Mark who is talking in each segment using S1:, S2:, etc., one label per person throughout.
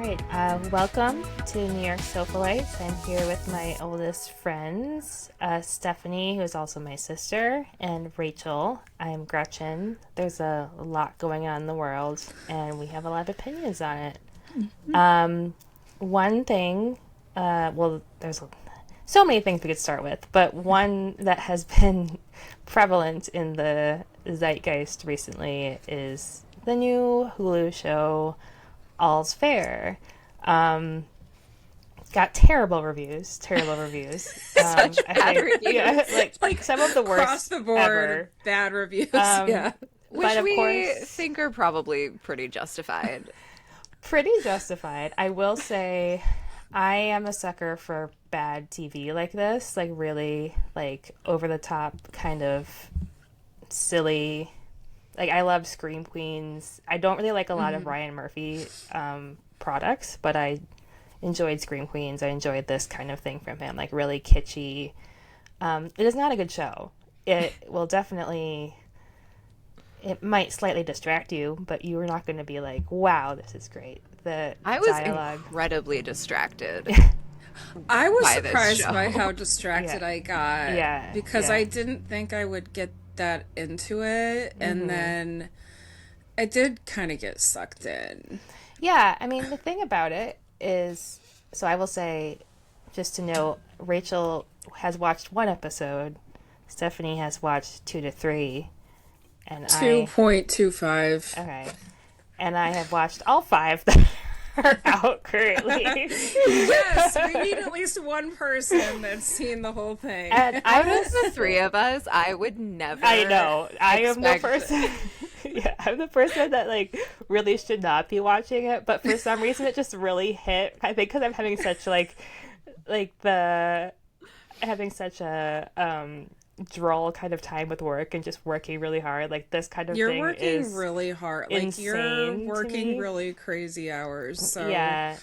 S1: right, welcome to New York Sofalites. I'm here with my oldest friends, Stephanie, who is also my sister, and Rachel. I'm Gretchen. There's a lot going on in the world, and we have a lot of opinions on it. One thing, there's so many things we could start with, but one that has been prevalent in the zeitgeist recently is the new Hulu show, All's Fair. Got terrible reviews.
S2: Such bad reviews.
S1: Yeah, like some of the worst
S3: across the board
S1: ever.
S3: bad reviews. Yeah.
S2: Which
S1: of
S2: we
S1: course,
S2: think are probably pretty justified.
S1: I will say I am a sucker for bad TV like this, like really like over the top kind of silly. Like I love Scream Queens. I don't really like a lot of Ryan Murphy products, but I enjoyed Scream Queens. I enjoyed this kind of thing from him, like really kitschy. It is not a good show. It will definitely, it might slightly distract you, but you are not going to be like, wow, this is great. The
S2: I was
S1: dialogue.
S2: incredibly distracted.
S3: I was
S2: by this
S3: surprised
S2: show.
S3: by how distracted I got.
S1: Yeah,
S3: Because
S1: yeah.
S3: I didn't think I would get that into it. And then I did kind of get sucked in.
S1: Yeah, I mean, the thing about it is, so I will say, just to note, Rachel has watched one episode, Stephanie has watched 2 to 3, and
S3: 2.25.
S1: Okay. And I have watched all 5 that are out currently.
S3: Yes, we need at least one person that's seen the whole thing.
S1: And I
S2: Out of
S1: was,
S2: the three of us, I would never.
S1: I know, I am the
S2: expect-
S1: person, yeah, I'm the person that like really should not be watching it, but for some reason it just really hit. I think because I'm having such having such a droll kind of time with work and just working really hard. Like this kind of
S3: You're
S1: thing
S3: working
S1: is
S3: really hard. Like
S1: insane
S3: you're
S1: to
S3: working
S1: me.
S3: really crazy hours. So
S1: Yeah.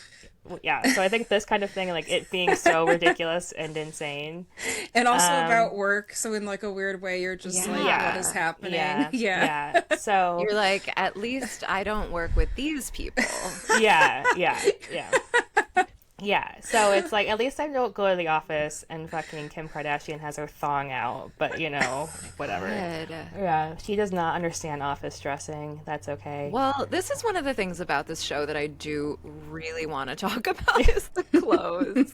S1: So I think this kind of thing, like it being so ridiculous and insane.
S3: And also about work. So in like a weird way, you're just like,
S1: Yeah.
S3: what is happening?
S1: Yeah. So
S2: You're like, at least I don't work with these people.
S1: yeah. So it's like, at least I don't go to the office and fucking Kim Kardashian has her thong out, but you know, whatever.
S2: Good.
S1: Yeah, she does not understand office dressing. That's okay.
S2: Well, this is one of the things about this show that I do really want to talk about is the clothes.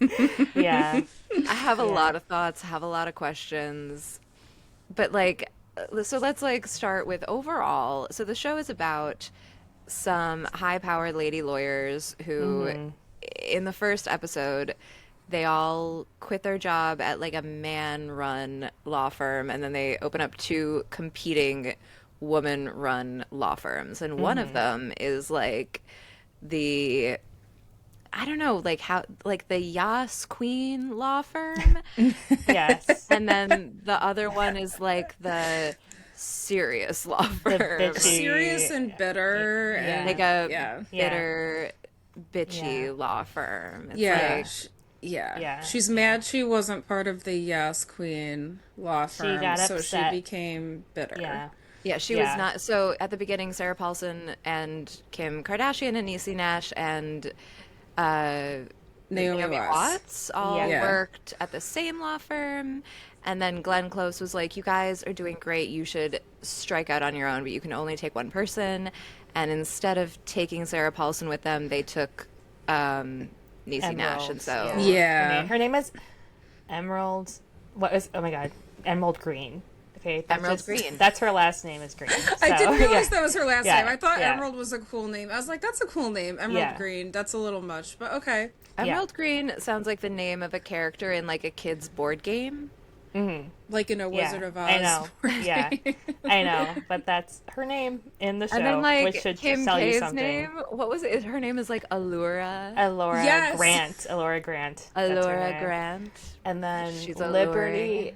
S1: Yeah.
S2: I have a lot of thoughts, have a lot of questions. But like, so let's like start with overall. So the show is about some high-powered lady lawyers who in the first episode they all quit their job at like a man-run law firm, and then they open up 2 competing woman-run law firms, and one of them is like the, I don't know, like how, like the Yas Queen law firm.
S1: Yes.
S2: And then the other one is like the serious law firm.
S1: bitchy-
S3: Serious and bitter.
S1: Yeah.
S3: And
S2: Like a
S3: yeah.
S2: bitter, bitchy
S1: Yeah.
S2: law firm. It's
S3: Yeah.
S2: like,
S1: Yeah.
S3: She's mad she wasn't part of the Yes Queen law firm,
S1: got
S3: so
S1: upset.
S3: she became bitter.
S1: Yeah.
S2: yeah, she
S1: Yeah.
S2: was not. So at the beginning, Sarah Paulson and Kim Kardashian and Niecy Nash and
S3: Naomi Watts.
S2: Watts all
S1: Yeah.
S2: worked at the same law firm. And then Glenn Close was like, you guys are doing great. You should strike out on your own, but you can only take one person. And instead of taking Sarah Paulson with them, they took Niecy Nash. And so
S3: Yeah.
S1: Her name is Emerald. Oh my God, Emerald Green. Okay, that's
S2: Emerald Green.
S1: That's her last name is Green.
S3: I
S1: So,
S3: didn't realize
S1: yeah.
S3: that was her last
S1: Yeah,
S3: name. I thought
S1: yeah.
S3: Emerald was a cool name. I was like, that's a cool name. Emerald
S1: Yeah.
S3: Green. That's a little much, but okay.
S2: Emerald Green sounds like the name of a character in like a kid's board game.
S3: Like in a
S1: Yeah,
S3: Wizard of Oz.
S1: I know. Yeah, I know. But that's her name in the show,
S2: And then like
S1: which should
S2: Kim
S1: tell you
S2: K's
S1: something.
S2: name, what was it? Her name is like Allura.
S1: Alora
S3: Yes.
S1: Grant. Alora Grant. That's her
S2: Allura
S1: name.
S2: Grant.
S1: And then
S2: She's
S1: Liberty.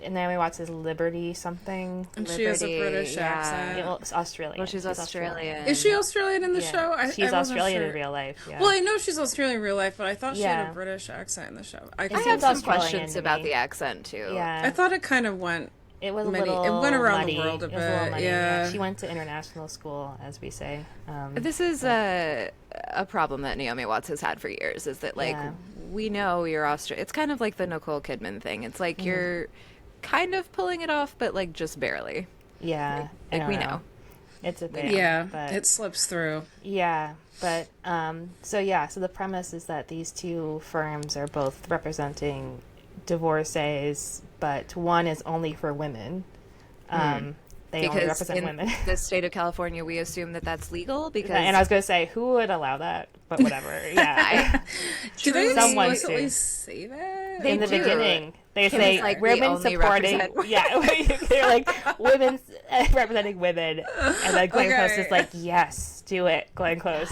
S1: And Naomi Watts is Liberty something.
S3: And she has a
S2: Liberty,
S3: British
S2: yeah.
S3: accent.
S1: Well, it's Australian.
S2: Well, she's Australian.
S3: Is she Australian in the
S1: Yeah.
S3: show?
S1: She's
S3: I wasn't
S1: Australian
S3: sure.
S1: in real life. Yeah.
S3: Well, I know she's Australian in real life, but I thought she had
S1: Yeah.
S3: a British accent in the show.
S2: I
S1: seems
S2: have some
S1: Australian
S2: questions
S1: to
S2: about
S1: me.
S2: the accent too.
S1: yeah.
S3: I thought it kind of went
S1: It was a
S3: many.
S1: little
S3: It went around
S1: muddy.
S3: the world a
S1: It was a little
S3: bit.
S1: muddy.
S3: Yeah.
S1: She went to international school, as we say.
S2: This is a problem that Naomi Watts has had for years, is that like
S1: Yeah.
S2: we know you're Australian. It's kind of like the Nicole Kidman thing. It's like you're kind of pulling it off, but like just barely.
S1: Yeah, I
S2: Like
S1: don't
S2: we
S1: know.
S2: know.
S1: It's a thing.
S3: Yeah,
S1: but
S3: it slips through.
S1: yeah, but so the premise is that these two firms are both representing divorcees, but one is only for women. They only
S2: Because
S1: represent
S2: in
S1: women.
S2: the state of California, we assume that that's legal because
S1: And I was going to say, who would allow that? But whatever. Yeah.
S3: Do they
S1: Someone
S3: explicitly
S1: to.
S3: say that?
S1: In the
S2: do.
S1: beginning, they
S2: Kim
S1: say
S2: is, like, the
S1: women
S2: only
S1: supporting.
S2: represent-
S1: Yeah, they're like women representing women, and then Glenn Close is like, yes, do it, Glenn Close.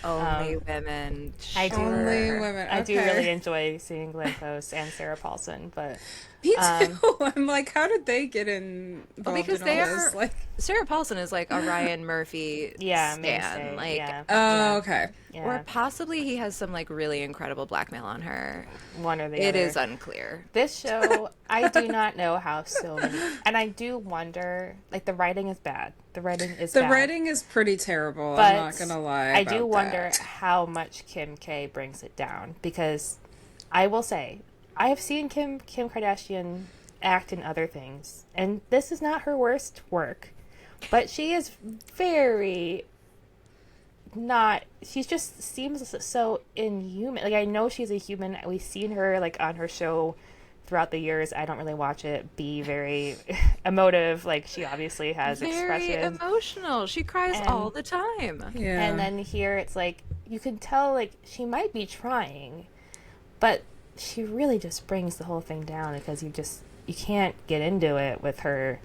S2: only women.
S1: I do.
S3: Only women.
S1: I do
S3: okay.
S1: really enjoy seeing Glenn Close and Sarah Paulson, but
S3: Me too. I'm like, how did they get involved
S2: because
S3: in
S2: they
S3: all
S2: are
S3: this? Like,
S2: Sarah Paulson is like a Ryan Murphy
S1: yeah,
S2: stan.
S1: mainstay,
S2: Like
S1: yeah,
S3: oh, okay.
S1: yeah.
S2: or possibly he has some like really incredible blackmail on her.
S1: One or the
S2: It
S1: other.
S2: is unclear.
S1: This show, I do not know how so many, and I do wonder. Like the writing is bad. The writing is
S3: The
S1: bad.
S3: writing is pretty terrible.
S1: But
S3: I'm not gonna lie.
S1: I do
S3: about
S1: wonder
S3: that.
S1: how much Kim K brings it down, because I will say I have seen Kim Kardashian act in other things, and this is not her worst work, but she is very not. She just seems so inhuman. Like I know she's a human. We've seen her like on her show throughout the years. I don't really watch it. Be very emotive. Like she obviously has
S2: Very
S1: expressions.
S2: emotional. She cries
S1: And-
S2: all the time.
S3: Yeah.
S1: And then here it's like you can tell like she might be trying, but she really just brings the whole thing down because you can't get into it with her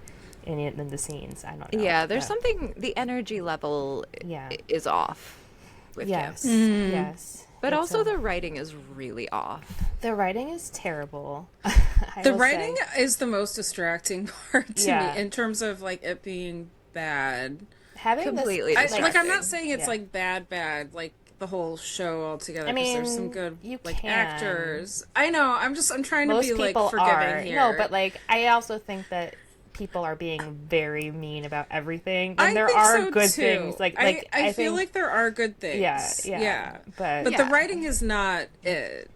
S1: in the scenes. I don't know.
S2: Yeah, there's
S1: but-
S2: something. The energy level
S1: Yeah.
S2: is off with
S1: Yes.
S2: Kim.
S1: Yes.
S2: But
S1: It's,
S2: also the writing is really off.
S1: the writing is terrible.
S3: the
S1: will
S3: writing
S1: say.
S3: is the most distracting part to
S1: Yeah.
S3: me in terms of like it being bad.
S1: Having
S2: completely
S1: this,
S3: Like I'm not
S2: Distracting.
S3: saying it's
S1: Yeah.
S3: like bad, like the whole show altogether.
S1: I
S3: 'Cause there's some
S1: mean,
S3: good
S1: you
S3: like
S1: can.
S3: actors. I know. I'm trying to
S1: most
S3: be like
S1: people
S3: forgiving
S1: are
S3: here.
S1: no, but like I also think that people are being very mean about everything, and
S3: I
S1: there
S3: think
S1: are
S3: so,
S1: good
S3: too.
S1: things. Like
S3: I feel
S1: think,
S3: like there are good things.
S1: yeah. But
S3: But
S2: Yeah.
S3: the writing is not it.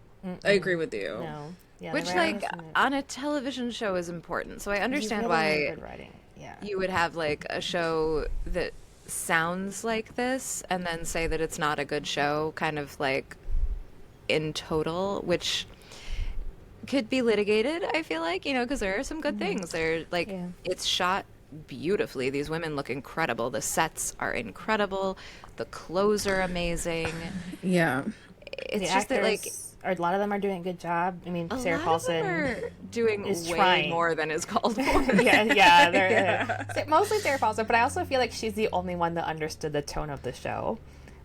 S3: I agree with you.
S1: no, yeah, the
S2: Which,
S1: writing
S2: like,
S1: isn't it.
S2: on a television show is important. So I
S1: You
S2: understand
S1: really need
S2: why
S1: good writing. Yeah.
S2: you would have, like, a show that sounds like this and then say that it's not a good show, kind of, like, in total, which could be litigated, I feel like, because there are some good things. They're, like,
S1: Yeah.
S2: it's shot beautifully. These women look incredible. The sets are incredible. The clothes are amazing.
S3: Yeah.
S2: It's
S1: The
S2: just that, like,
S1: actors a lot of them are doing a good job. I mean,
S2: a
S1: Sarah
S2: lot of them
S1: Paulson
S2: are doing
S1: is
S2: way
S1: trying.
S2: more than is called for.
S1: yeah, they're mostly Sarah Paulson, but I also feel like she's the only one that understood the tone of the show.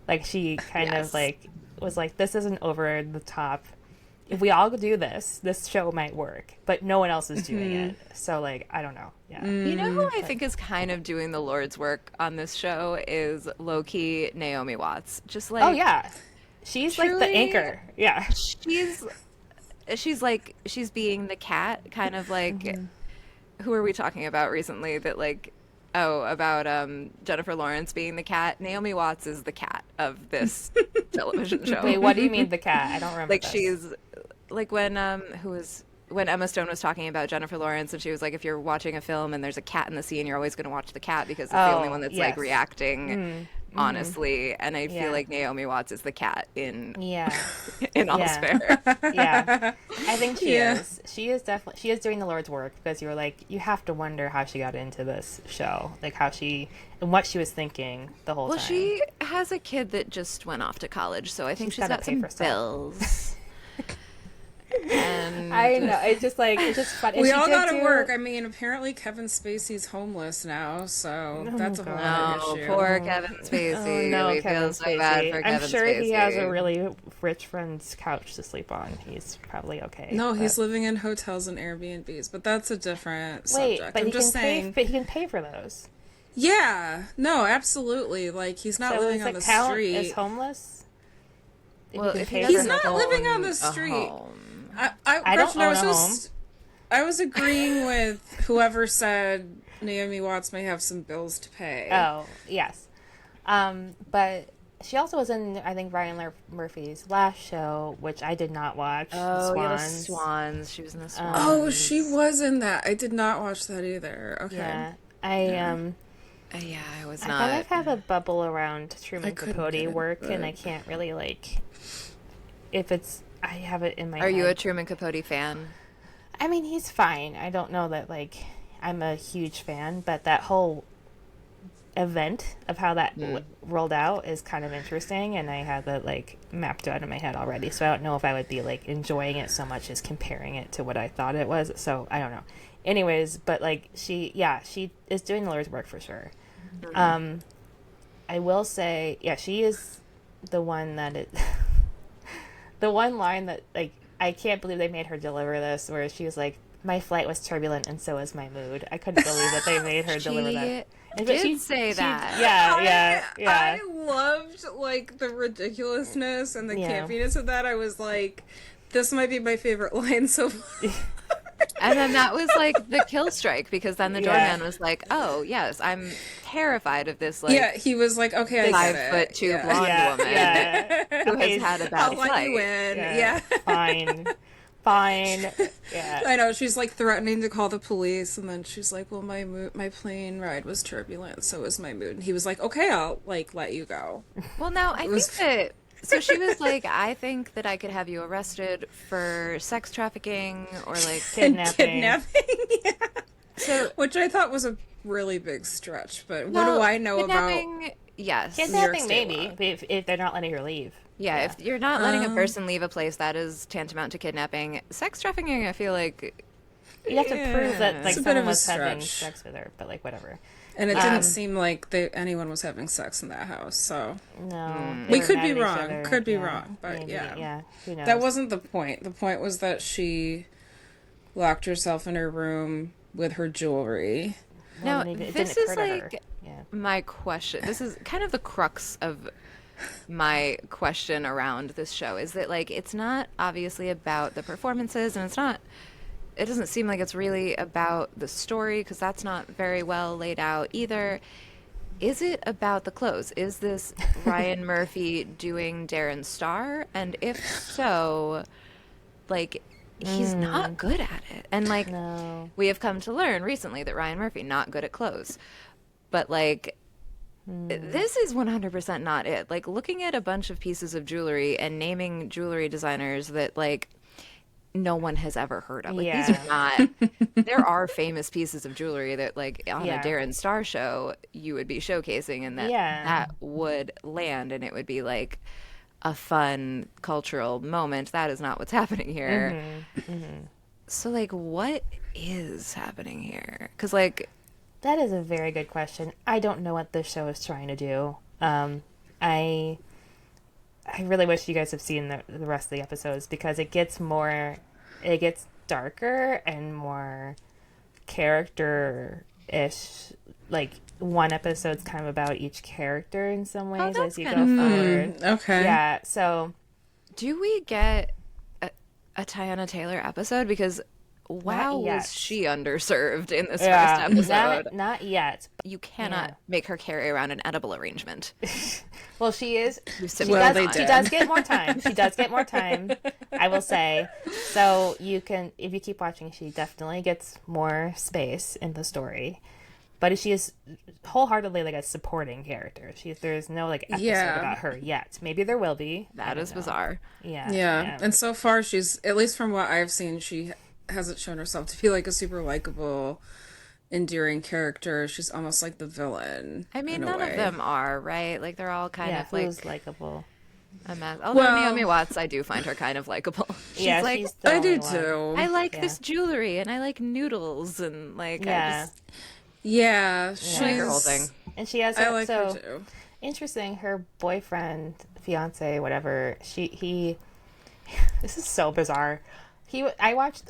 S1: Like she kind
S2: Yes.
S1: of like was like, this isn't over the top. If we all do this show might work, but no one else is doing it. So like, I don't know. Yeah.
S2: You know who I think is kind of doing the Lord's work on this show is low-key Naomi Watts. Just like,
S1: Oh yeah, she's like the
S2: truly-
S1: anchor. Yeah.
S2: She's being the cat, kind of like who are we talking about recently that like about Jennifer Lawrence being the cat. Naomi Watts is the cat of this television show.
S1: Wait, what do you mean the cat? I don't remember.
S2: Like
S1: this.
S2: she's like when Emma Stone was talking about Jennifer Lawrence and she was like, if you're watching a film and there's a cat in the scene, you're alwaess going to watch the cat because it's the only one that's like
S1: yes.
S2: reacting honestly. And I
S1: Yeah.
S2: feel like Naomi Watts is the cat in
S1: Yeah.
S2: All's
S1: Yeah.
S2: Fair.
S1: Yeah, I think she
S3: Yeah.
S1: is. She is doing the Lord's work, because you were like, you have to wonder how she got into this show, like how she and what she was thinking the whole
S2: Well,
S1: time.
S2: she has a kid that just went off to college, so I think
S1: She's
S2: she's
S1: gotta
S2: got
S1: pay
S2: some
S1: for stuff.
S2: bills. And
S1: I know, it's just fun.
S3: We all gotta work. I mean, apparently Kevin Spacey's homeless now, so that's a whole other
S2: Oh,
S3: issue.
S2: poor Kevin Spacey.
S1: Oh no,
S2: we
S1: Kevin
S2: feel so bad for
S1: Spacey.
S2: Kevin
S1: I'm sure
S2: Spacey.
S1: he has a really rich friend's couch to sleep on. He's probably okay.
S3: No, he's
S1: but-
S3: living in hotels and Airbnbs, but that's a different
S1: wait,
S3: subject.
S1: but
S3: I'm
S1: he
S3: just
S1: can
S3: saying.
S1: pay. But he can pay for those.
S3: Yeah, no, absolutely. Like he's not
S1: So
S3: living
S1: does
S3: on
S1: it
S3: the
S1: count
S3: street.
S1: as homeless?
S2: Well,
S1: can
S2: if
S1: pay
S2: he
S1: for
S3: He's
S2: doesn't
S3: not
S1: hotels?
S3: living on
S2: own
S3: the
S2: a
S3: street.
S2: home.
S3: I
S1: don't
S3: Gretchen, I
S1: own
S3: was
S1: a
S3: just. I was agreeing with whoever said Naomi Watts may have some bills to pay.
S1: Oh, yes. But she also was in, I think, Murphy's last show, which I did not watch.
S2: Oh,
S1: The
S2: yeah, the
S1: Swans.
S2: Swans. She was in the Swans.
S3: Oh, she was in that. I did not watch that either. Okay.
S1: Yeah.
S2: Yeah, I was
S1: I
S2: not.
S1: kind of have a bubble around Truman
S3: couldn't
S1: Capote
S3: get it,
S1: work,
S3: but-
S1: and I can't really, like, if it's, I have it in my
S2: Are you a
S1: head.
S2: Truman Capote fan?
S1: I mean, he's fine. I don't know that, like, I'm a huge fan, but that whole event of how that rolled out is kind of interesting, and I have that, like, mapped out in my head already, so I don't know if I would be, like, enjoying it so much as comparing it to what I thought it was, so I don't know. Anyways, but, like, she is doing the Lord's work for sure. I will say, yeah, she is the one that the one line that, like, I can't believe they made her deliver this, where she was like, my flight was turbulent and so was my mood. I couldn't believe that they made her deliver that.
S2: She
S1: But
S2: did say that.
S1: Yeah.
S3: I loved, like, the ridiculousness and the
S1: Yeah.
S3: campiness of that. I was like, this might be my favorite line so far.
S2: And then that was like the kill strike, because then the
S1: Yeah.
S2: doorman was like, "Oh yes, I'm terrified of this like
S3: Yeah, he was like, okay, I get it.
S2: 5'2"
S3: Yeah.
S2: blonde woman
S1: Yeah.
S2: who
S1: Okay,
S2: has had a
S3: I'll
S2: bad
S3: let
S2: flight."
S3: you in. Yeah.
S1: Fine. Yeah.
S3: I know, she's like threatening to call the police, and then she's like, well, my plane ride was turbulent, so was my mood. And he was like, okay, I'll, like, let you go.
S2: Well, now I think that. So she was like, "I think that I could have you arrested for sex trafficking or like
S1: Kidnapping.
S3: Yeah.
S2: So
S3: Which I thought was a really big stretch, but what do I know about...
S2: kidnapping? Yes.
S3: York
S1: Kidnapping,
S3: State
S1: maybe,
S3: law.
S1: if they're not letting her leave.
S2: Yeah, if you're not letting a person leave a place, that is tantamount to kidnapping. Sex trafficking, I feel like
S1: You have to prove that, like,
S3: It's a bit
S1: someone
S3: of a
S1: was having
S3: stretch.
S1: sex with her, but, like, whatever.
S3: And it didn't seem like anyone was having sex in that house, so...
S1: No.
S3: We
S1: they were
S3: could
S1: mad
S3: be
S1: at each
S3: wrong.
S1: other.
S3: Could be
S1: Yeah.
S3: wrong, but
S1: Maybe,
S3: yeah.
S1: Yeah, who knows?
S3: That wasn't the point. The point was that she locked herself in her room with her jewelry.
S2: now
S1: It didn't
S2: this
S1: occur
S2: is
S1: to her.
S2: like
S1: Yeah.
S2: my question. This is kind of the crux of my question around this show, is that like it's not obviously about the performances, and it doesn't seem like it's really about the story, because that's not very well laid out either. Is it about the clothes? Is this Ryan Murphy doing Darren Star? And if so, like, he's not good at it. And like,
S1: No.
S2: we have come to learn recently that Ryan Murphy not good at clothes. But like, this is 100% not it. Like, looking at a bunch of pieces of jewelry and naming jewelry designers that like no one has ever heard of. Like, these
S1: Yeah.
S2: are not, there are famous pieces of jewelry that like on
S1: Yeah.
S2: a Darren Star show you would be showcasing, and that
S1: Yeah.
S2: that would land, and it would be like a fun cultural moment. That is not what's happening here. So like, what is happening here? Because like,
S1: That is a very good question. I don't know what this show is trying to do. I really wish you guys have seen the rest of the episodes, because it gets darker and more character-ish. Like, one episode's kind of about each character in some ways
S2: that's
S1: as you go
S2: kind of
S1: forward.
S3: Okay.
S1: Yeah, so
S2: do we get a Tiana Taylor episode? Because wow,
S1: yet.
S2: was she underserved in this
S1: yeah,
S2: first episode?
S1: not yet.
S2: You cannot make her carry around an edible arrangement.
S1: Well, she is. She
S3: Well,
S1: does,
S3: they
S1: she
S3: did.
S1: does get more time. She does get more time, I will say. So you can, if you keep watching, she definitely gets more space in the story. But she is wholeheartedly like a supporting character. There's no like episode
S3: Yeah.
S1: about her yet. Maybe there will be. I
S2: That
S1: don't
S2: is
S1: know.
S2: bizarre.
S1: Yeah.
S3: Yeah. And so far, she's, at least from what I've seen, she hasn't shown herself to be like a super likable, endearing character. She's almost like the villain.
S2: I mean,
S3: in a
S2: none of
S3: way.
S2: them are, right? Like, they're all kind
S1: Yeah,
S2: of like
S1: who's likable?
S2: a mess. Although
S3: Well-
S2: Naomi Watts, I do find her kind of likable. She's
S1: Yeah,
S2: like,
S1: she's the
S3: I
S1: only
S3: do
S1: one.
S3: too.
S2: I like this jewelry, and I like noodles, and like, I
S1: Yeah.
S2: just
S3: Yeah,
S2: I like her whole
S3: she's-
S2: thing.
S1: And she has
S3: I like
S1: so
S3: her too.
S1: interesting. Her boyfriend, fiance, whatever. He. This is so bizarre. I watched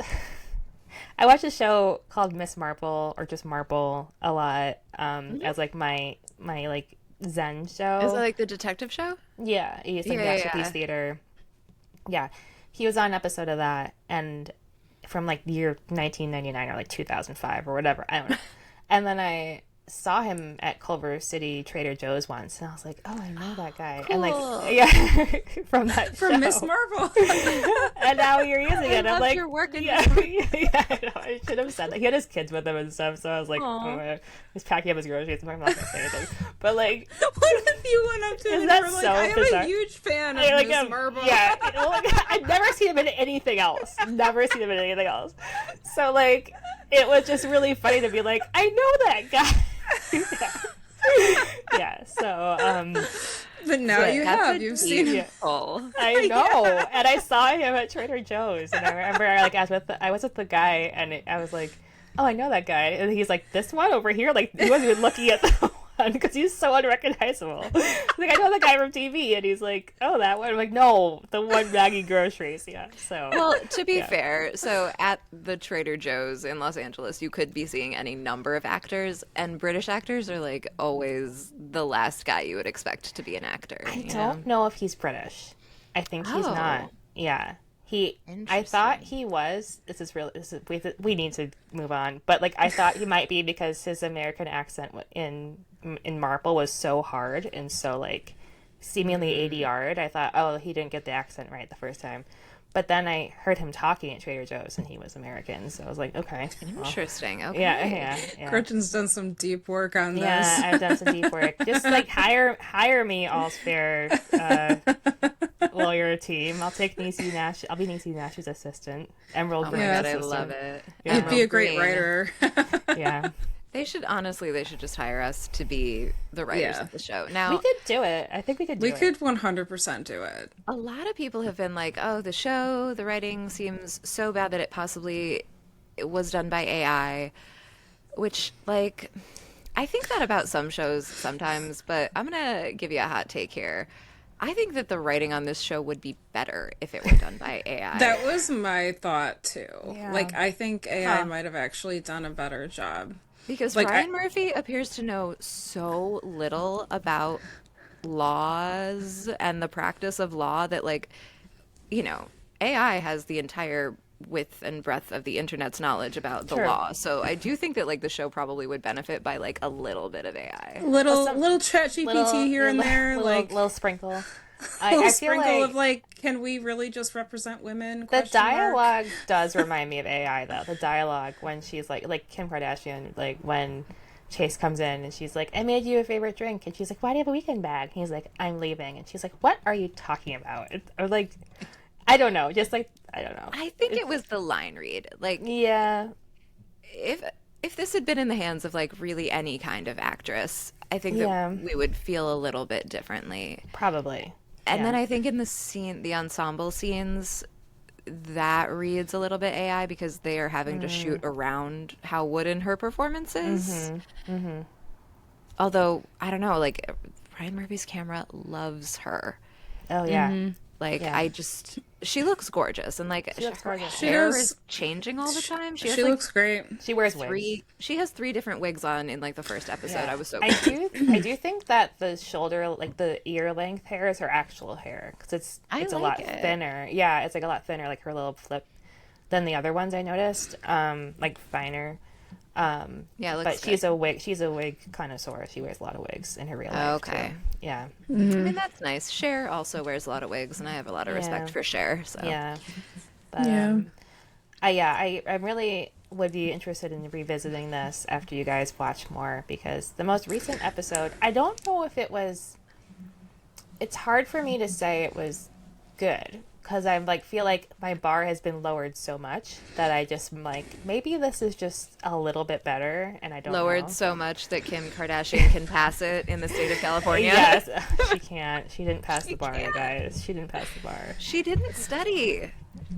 S1: a show called Miss Marple, or just Marple, a lot. As like my like Zen show.
S2: Is it like the detective show?
S1: Yeah, he used to
S2: Yeah,
S1: Masterpiece
S2: yeah.
S1: Theater. Yeah, he was on an episode of that, and from like year 1999 or like 2005 or whatever. I don't know. And then I saw him at Culver City Trader Joe's once, and I was like, oh, I know that guy.
S2: Cool.
S1: And like, yeah, from that
S3: From
S1: show.
S3: Miss Marvel.
S1: And now you're using it. I'm like,
S2: your work in
S1: yeah, yeah, I know. I should have said that. He had his kids with him and stuff, so I was like, oh, he's packing up his groceries. I'm not gonna say anything. But like,
S3: what if you went up to him
S1: Isn't
S3: and
S1: that
S3: you were like,
S1: so
S3: I am
S1: bizarre?
S3: a huge fan of
S1: like,
S3: Miss Marvel.
S1: yeah, I've never seen him in anything else. Never seen him in anything else. So like, it was just really funny to be like, I know that guy. Yeah. So
S3: But now you have. You've seen him.
S1: I know. And I saw him at Trader Joe's, and I remember like I was with the guy, and I was like, oh, I know that guy. And he's like, this one over here? Like, he wasn't even looking at the one because he's so unrecognizable. Like, I know the guy from TV, and he's like, oh, that one? I'm like, no, the one bagging groceries. Yeah. So.
S2: Well, to be fair, so at the Trader Joe's in Los Angeles, you could be seeing any number of actors, and British actors are like always the last guy you would expect to be an actor.
S1: I don't know if he's British. I think he's not. Yeah. I thought he was. We need to move on. But like, I thought he might be because his American accent in Marple was so hard and so like seemingly ADR'd. I thought, oh, he didn't get the accent right the first time. But then I heard him talking at Trader Joe's, and he was American. So I was like, okay,
S2: Interesting. Okay.
S1: Yeah.
S3: Gretchen's done some deep work on this.
S1: Yeah, I've done some deep work. Just like hire me, All's Fair lawyer team. I'll take Niecy Nash. I'll be Niecy Nash's assistant. Emerald Green.
S2: God,
S1: assistant.
S2: I love it.
S1: Yeah.
S3: You'd be a great
S2: Green.
S3: writer.
S1: Yeah,
S2: They should just hire us to be the writers of the show. Now,
S1: we could do it. I think we could do
S3: We
S1: it.
S3: could 100% do it.
S2: a lot of people have been like, oh, the writing seems so bad that it was done by AI, which, like, I think that about some shows sometimes, but I'm going to give you a hot take here. I think that the writing on this show would be better if it were done by AI.
S3: That was my thought, too.
S1: Yeah.
S3: Like, I think AI might have actually done a better job.
S2: Because
S3: Like,
S2: Ryan Murphy appears to know so little about laws and the practice of law that, like, you know, AI has the entire width and breadth of the internet's knowledge about the
S1: Sure.
S2: law. So I do think that, like, the show probably would benefit by, like, a little bit of AI.
S3: Little chat GPT here and there.
S1: little sprinkle. I
S3: little
S1: feel
S3: sprinkle
S1: like
S3: of like, can we really just represent women?
S1: the
S3: Question mark.
S1: dialogue does remind me of AI though. The dialogue when she's like Kim Kardashian, like when Chase comes in and she's like, I made you a favorite drink, and she's like, why do you have a weekend bag? He's like, I'm leaving, and she's like, what are you talking about? Or like, I don't know, just like, I don't know.
S2: I think it was the line read. Like,
S1: Yeah,
S2: if this had been in the hands of, like, really any kind of actress, I think
S1: Yeah.
S2: that we would feel a little bit differently.
S1: probably.
S2: And
S1: Yeah.
S2: then I think in the ensemble scenes, that reads a little bit AI because they are having to shoot around how wooden her performance is. Although, I don't know, like, Ryan Murphy's camera loves her.
S1: Oh yeah.
S2: Like,
S1: Yeah.
S2: she looks gorgeous, and like
S1: looks
S2: her
S1: gorgeous.
S2: hair
S3: She
S2: is
S3: does.
S2: changing all the time. She has
S3: She
S2: like
S3: looks great.
S1: She wears wigs.
S2: she has 3 different wigs on in like the first episode.
S1: Yeah.
S2: I was so
S1: I do think that the shoulder, like the ear length hair, is her actual hair because it's a lot
S2: like it.
S1: thinner. Yeah, it's like a lot thinner, like her little flip, than the other ones I noticed. Like finer.
S2: Yeah, it looks
S1: But she's a wig connoisseur. She wears a lot of wigs in her real life.
S2: Okay.
S1: too. Yeah.
S2: I mean, that's nice. Cher also wears a lot of wigs, and I have a lot of
S1: Yeah.
S2: respect for Cher. So
S1: Yeah. But,
S3: Yeah.
S1: I really would be interested in revisiting this after you guys watch more, because the most recent episode, I don't know if it's hard for me to say it was good, because I like feel like my bar has been lowered so much that I just am like, maybe this is just a little bit better, and I don't
S2: lowered
S1: know.
S2: so much that Kim Kardashian can pass it in the state of California.
S1: Yes, she can't. She didn't pass the bar, you guys. She didn't pass the bar.
S2: She didn't study.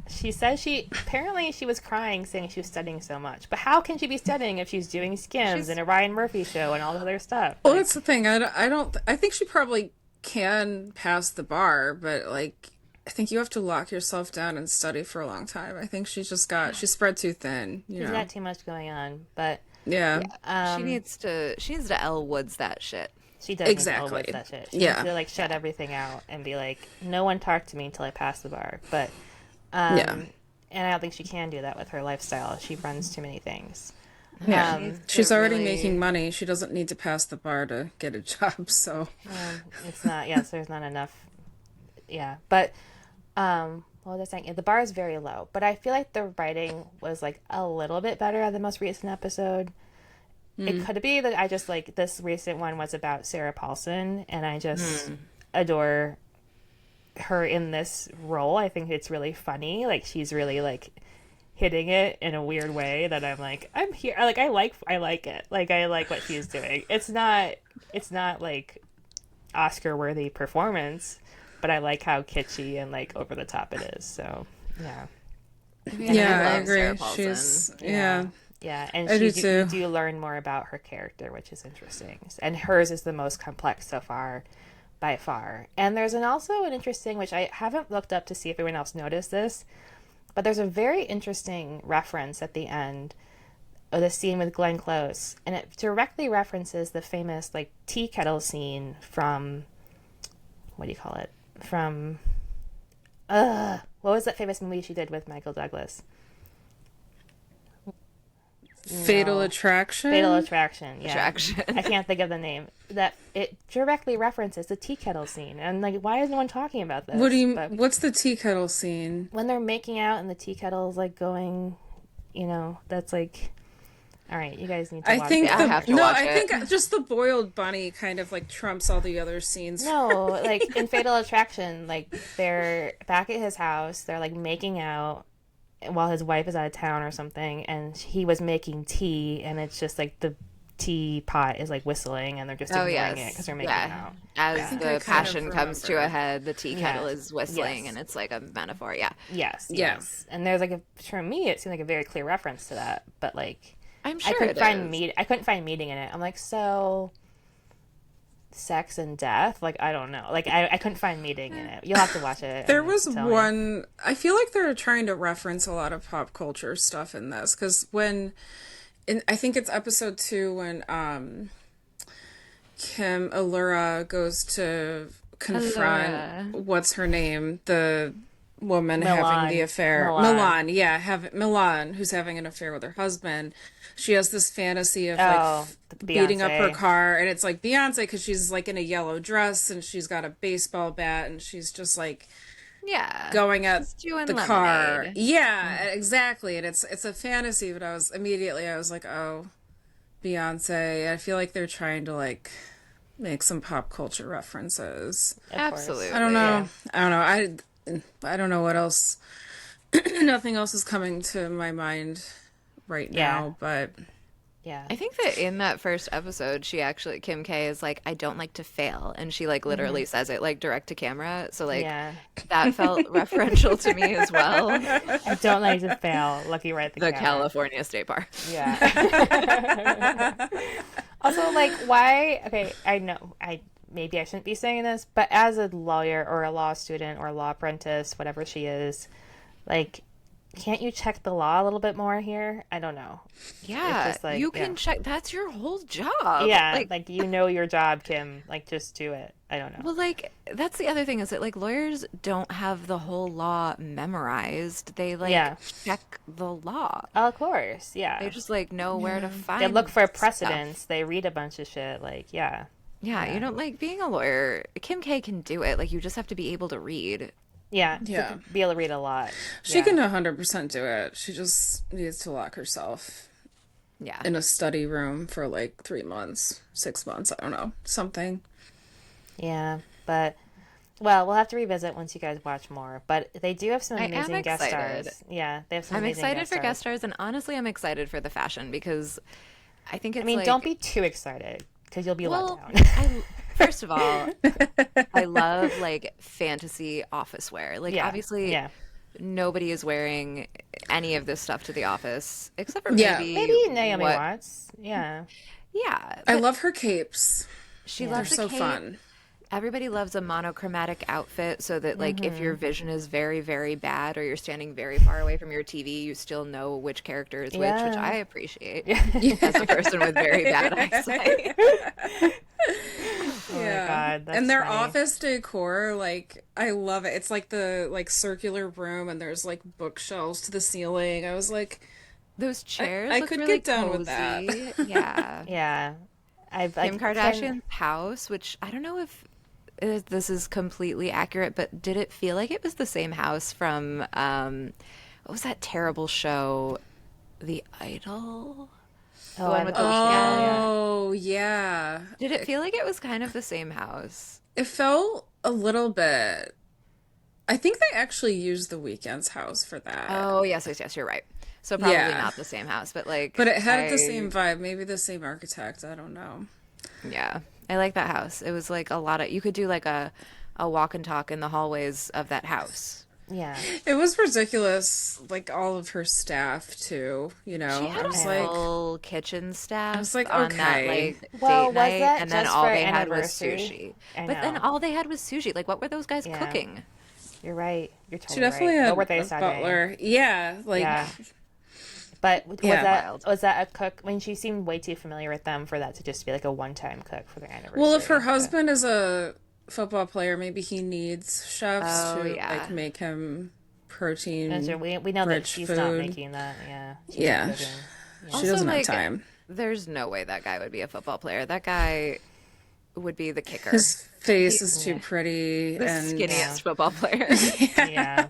S1: She says apparently she was crying saying she was studying so much. But how can she be studying if she's doing Skims and a Ryan Murphy show and all this other stuff?
S3: Well, that's the thing. I think she probably can pass the bar, but like, I think you have to lock yourself down and study for a long time. I think she's spread too thin.
S1: She's
S3: You know?
S1: got too much going on. But
S3: Yeah.
S2: She needs to Elle Woods that shit.
S1: she does
S3: Exactly.
S1: need to that shit. She
S3: Yeah.
S1: needs to like shut everything out and be like, no one talked to me until I passed the bar. But
S3: Yeah.
S1: and I don't think she can do that with her lifestyle. She runs too many things.
S3: Yeah, she's
S2: to
S3: already
S2: really-
S3: making money. She doesn't need to pass the bar to get a job. So
S1: It's not. Yes, there's not enough. Yeah, but what was I saying? The bar is very low, but I feel like the writing was like a little bit better at the most recent episode. It could be that I just like this recent one was about Sarah Paulson, and I just adore her in this role. I think it's really funny. Like she's really like hitting it in a weird way that I'm like, I'm here. Like I like it. Like I like what she's doing. It's not like Oscar worthy performance, but I like how kitschy and like over the top it is. So yeah.
S2: I mean,
S3: yeah, I
S2: love
S3: agree.
S2: Sarah Paulson.
S3: She's yeah.
S1: Yeah, and
S3: I do
S1: you
S3: too.
S1: do learn more about her character, which is interesting. And hers is the most complex so far, by far. And there's also an interesting, which I haven't looked up to see if anyone else noticed this, but there's a very interesting reference at the end of the scene with Glenn Close, and it directly references the famous like tea kettle scene from, what do you call it? From, what was that famous movie she did with Michael Douglas?
S3: Fatal Attraction.
S1: Fatal Attraction. Yeah.
S2: Attraction.
S1: I can't think of the name. That it directly references the tea kettle scene, and like, why is no one talking about this?
S3: What do you?
S1: But
S3: What's the tea kettle scene?
S1: when they're making out and the tea kettle's like going, that's like, all right, you guys need to
S3: I
S1: watch
S3: think
S1: that.
S2: I have to
S3: no.
S2: watch
S3: I
S2: it.
S3: think just the boiled bunny kind of like trumps all the other scenes.
S1: No, like in Fatal Attraction, like they're back at his house, they're like making out while his wife is out of town or something, and he was making tea, and it's just like the teapot is like whistling, and they're just ignoring it because they're making out.
S2: As
S3: I
S2: the
S3: kind of
S2: passion comes to a
S3: remember.
S2: head, the tea kettle
S1: Yeah.
S2: is whistling,
S1: Yes.
S2: and it's like a metaphor. Yeah,
S1: Yes,
S3: Yeah.
S1: yes. And there's like for me, it seemed like a very clear reference to that, but like
S2: I'm
S1: I
S2: sure
S1: couldn't
S2: it
S1: find
S2: is.
S1: I couldn't find meaning in it. I'm like, so sex and death, like I don't know, like I couldn't find meaning in it. You'll have to watch it.
S3: There
S1: and
S3: was
S1: tell me.
S3: one. I feel like they're trying to reference a lot of pop culture stuff in this because I think it's episode 2 when Kim Allura goes to confront what's her name, the woman having the affair.
S1: Milan.
S3: Milan, who's having an affair with her husband. She has this fantasy of
S1: the
S3: beating up her
S1: Beyonce.
S3: car, and it's like Beyonce because she's like in a yellow dress and she's got a baseball bat and she's just like
S2: Yeah,
S3: going at
S2: Just doing
S3: the car.
S2: lemonade.
S3: Yeah, exactly. And it's a fantasy, but I was like, oh, Beyonce. I feel like they're trying to like make some pop culture references.
S1: Of course.
S2: Absolutely.
S3: I don't know. I don't know what else. Nothing else is coming to my mind right now, but
S1: Yeah.
S2: I think that in that first episode, Kim K is like, I don't like to fail. And she like literally says it like direct to camera. So like
S1: Yeah.
S2: that felt referential to me as well.
S1: I don't like to fail. Lucky right
S2: The
S1: camera.
S2: California State Bar.
S1: Yeah. Also, like, why? Okay, I know maybe I shouldn't be saying this, but as a lawyer or a law student or a law apprentice, whatever she is, like, can't you check the law a little bit more here? I don't know.
S2: Yeah.
S1: just like,
S2: you can
S1: yeah.
S2: check. That's your whole job.
S1: Yeah, like you know your job, Kim. Like, just do it. I don't know.
S2: Well, like, that's the other thing is that, like, lawyers don't have the whole law memorized. They, like,
S1: Yeah.
S2: check the law.
S1: Of course, yeah.
S2: They just, like, know where to find
S1: They look for
S2: stuff.
S1: precedents. They read a bunch of shit. Like, yeah.
S2: Yeah, you don't, like, being a lawyer, Kim K can do it. Like, you just have to be able to read.
S1: Yeah.
S3: Yeah.
S1: To be able to read a lot.
S3: she
S1: Yeah.
S3: can 100% do it. She just needs to lock herself
S2: Yeah.
S3: in a study room for like 3 months, 6 months. I don't know, something.
S1: Yeah, but well, we'll have to revisit once you guys watch more. But they do have some
S2: I am
S1: amazing guest
S2: excited.
S1: stars. Yeah, they have some
S2: I'm
S1: amazing
S2: excited for guest
S1: stars.
S2: stars, and honestly, I'm excited for the fashion because I think it's
S1: I mean,
S2: like,
S1: don't be too excited because you'll be
S2: well,
S1: let down.
S2: first of all, I love like fantasy office wear. Like
S1: Yeah,
S2: obviously,
S1: yeah.
S2: nobody is wearing any of this stuff to the office except for
S3: Yeah.
S1: Maybe Naomi
S2: what-
S1: Watts. Yeah.
S2: Yeah,
S3: I
S2: but
S3: love her capes.
S2: she
S3: They're
S2: loves
S3: so
S2: a cape.
S3: fun.
S2: Everybody loves a monochromatic outfit so that like if your vision is very, very bad or you're standing very far away from your TV, you still know which character is which
S1: Yeah.
S2: I appreciate as a person with very bad eyesight.
S1: Oh
S3: Yeah.
S1: my God, that's
S3: And their
S1: funny.
S3: office decor, like, I love it. It's like the like circular room, and there's like bookshelves to the ceiling. I was like,
S2: Those chairs
S3: I
S2: look
S3: could
S2: really
S3: get down with that.
S2: cozy. Yeah.
S1: Yeah, I've
S2: Kim
S1: like can.
S2: Kardashian's house, which I don't know if this is completely accurate, but did it feel like it was the same house from what was that terrible show, The Idol? The
S1: Oh,
S2: one
S1: I've
S2: with the
S1: watched it all. Yeah.
S2: piano.
S3: Oh, yeah.
S2: Did it feel like it was kind of the same house?
S3: It felt a little bit. I think they actually used the Weeknd's house for that.
S2: Oh, yes, yes, yes, you're right. So probably
S3: Yeah.
S2: not the same house, but like
S3: But it had the
S2: I
S3: same vibe, maybe the same architect. I don't know.
S2: yeah, I like that house. It was like a lot of you could do like a walk and talk in the hallways of that house.
S1: Yeah.
S3: It was ridiculous, like all of her staff too, you
S2: She
S3: know.
S2: had
S3: I
S2: a
S3: was like,
S2: full kitchen staff
S3: like,
S2: on that
S3: okay.
S2: like
S1: Well,
S2: date
S1: was
S2: night,
S1: that
S2: and then
S1: just
S2: all
S1: for
S2: they had was
S1: anniversary?
S2: sushi.
S1: I
S2: But then
S1: know.
S2: all they had was sushi. Like, what were those guys
S1: Yeah.
S2: cooking?
S1: You're right. You're
S3: She
S1: totally
S3: definitely
S1: right.
S3: had
S1: Or were they
S3: a
S1: Sade?
S3: butler. Yeah, like
S1: Yeah. But was
S3: Yeah.
S1: that
S2: Wild.
S1: was that a cook? I mean, she seemed way too familiar with them for that to just be like a one-time cook for their anniversary.
S3: well, if her
S1: So-
S3: husband is a football player, maybe he needs chefs
S2: Oh,
S3: to
S2: yeah.
S3: like make him protein
S1: And so we know that
S3: rich
S1: she's
S3: food.
S1: not making that. Yeah. She's not
S3: Yeah.
S1: cooking.
S3: She
S2: Also,
S3: doesn't
S2: like,
S3: have time.
S2: There's no way that guy would be a football player. That guy would be the kicker.
S3: His face is too pretty
S2: The
S3: and
S2: skinniest football player.
S1: Yeah.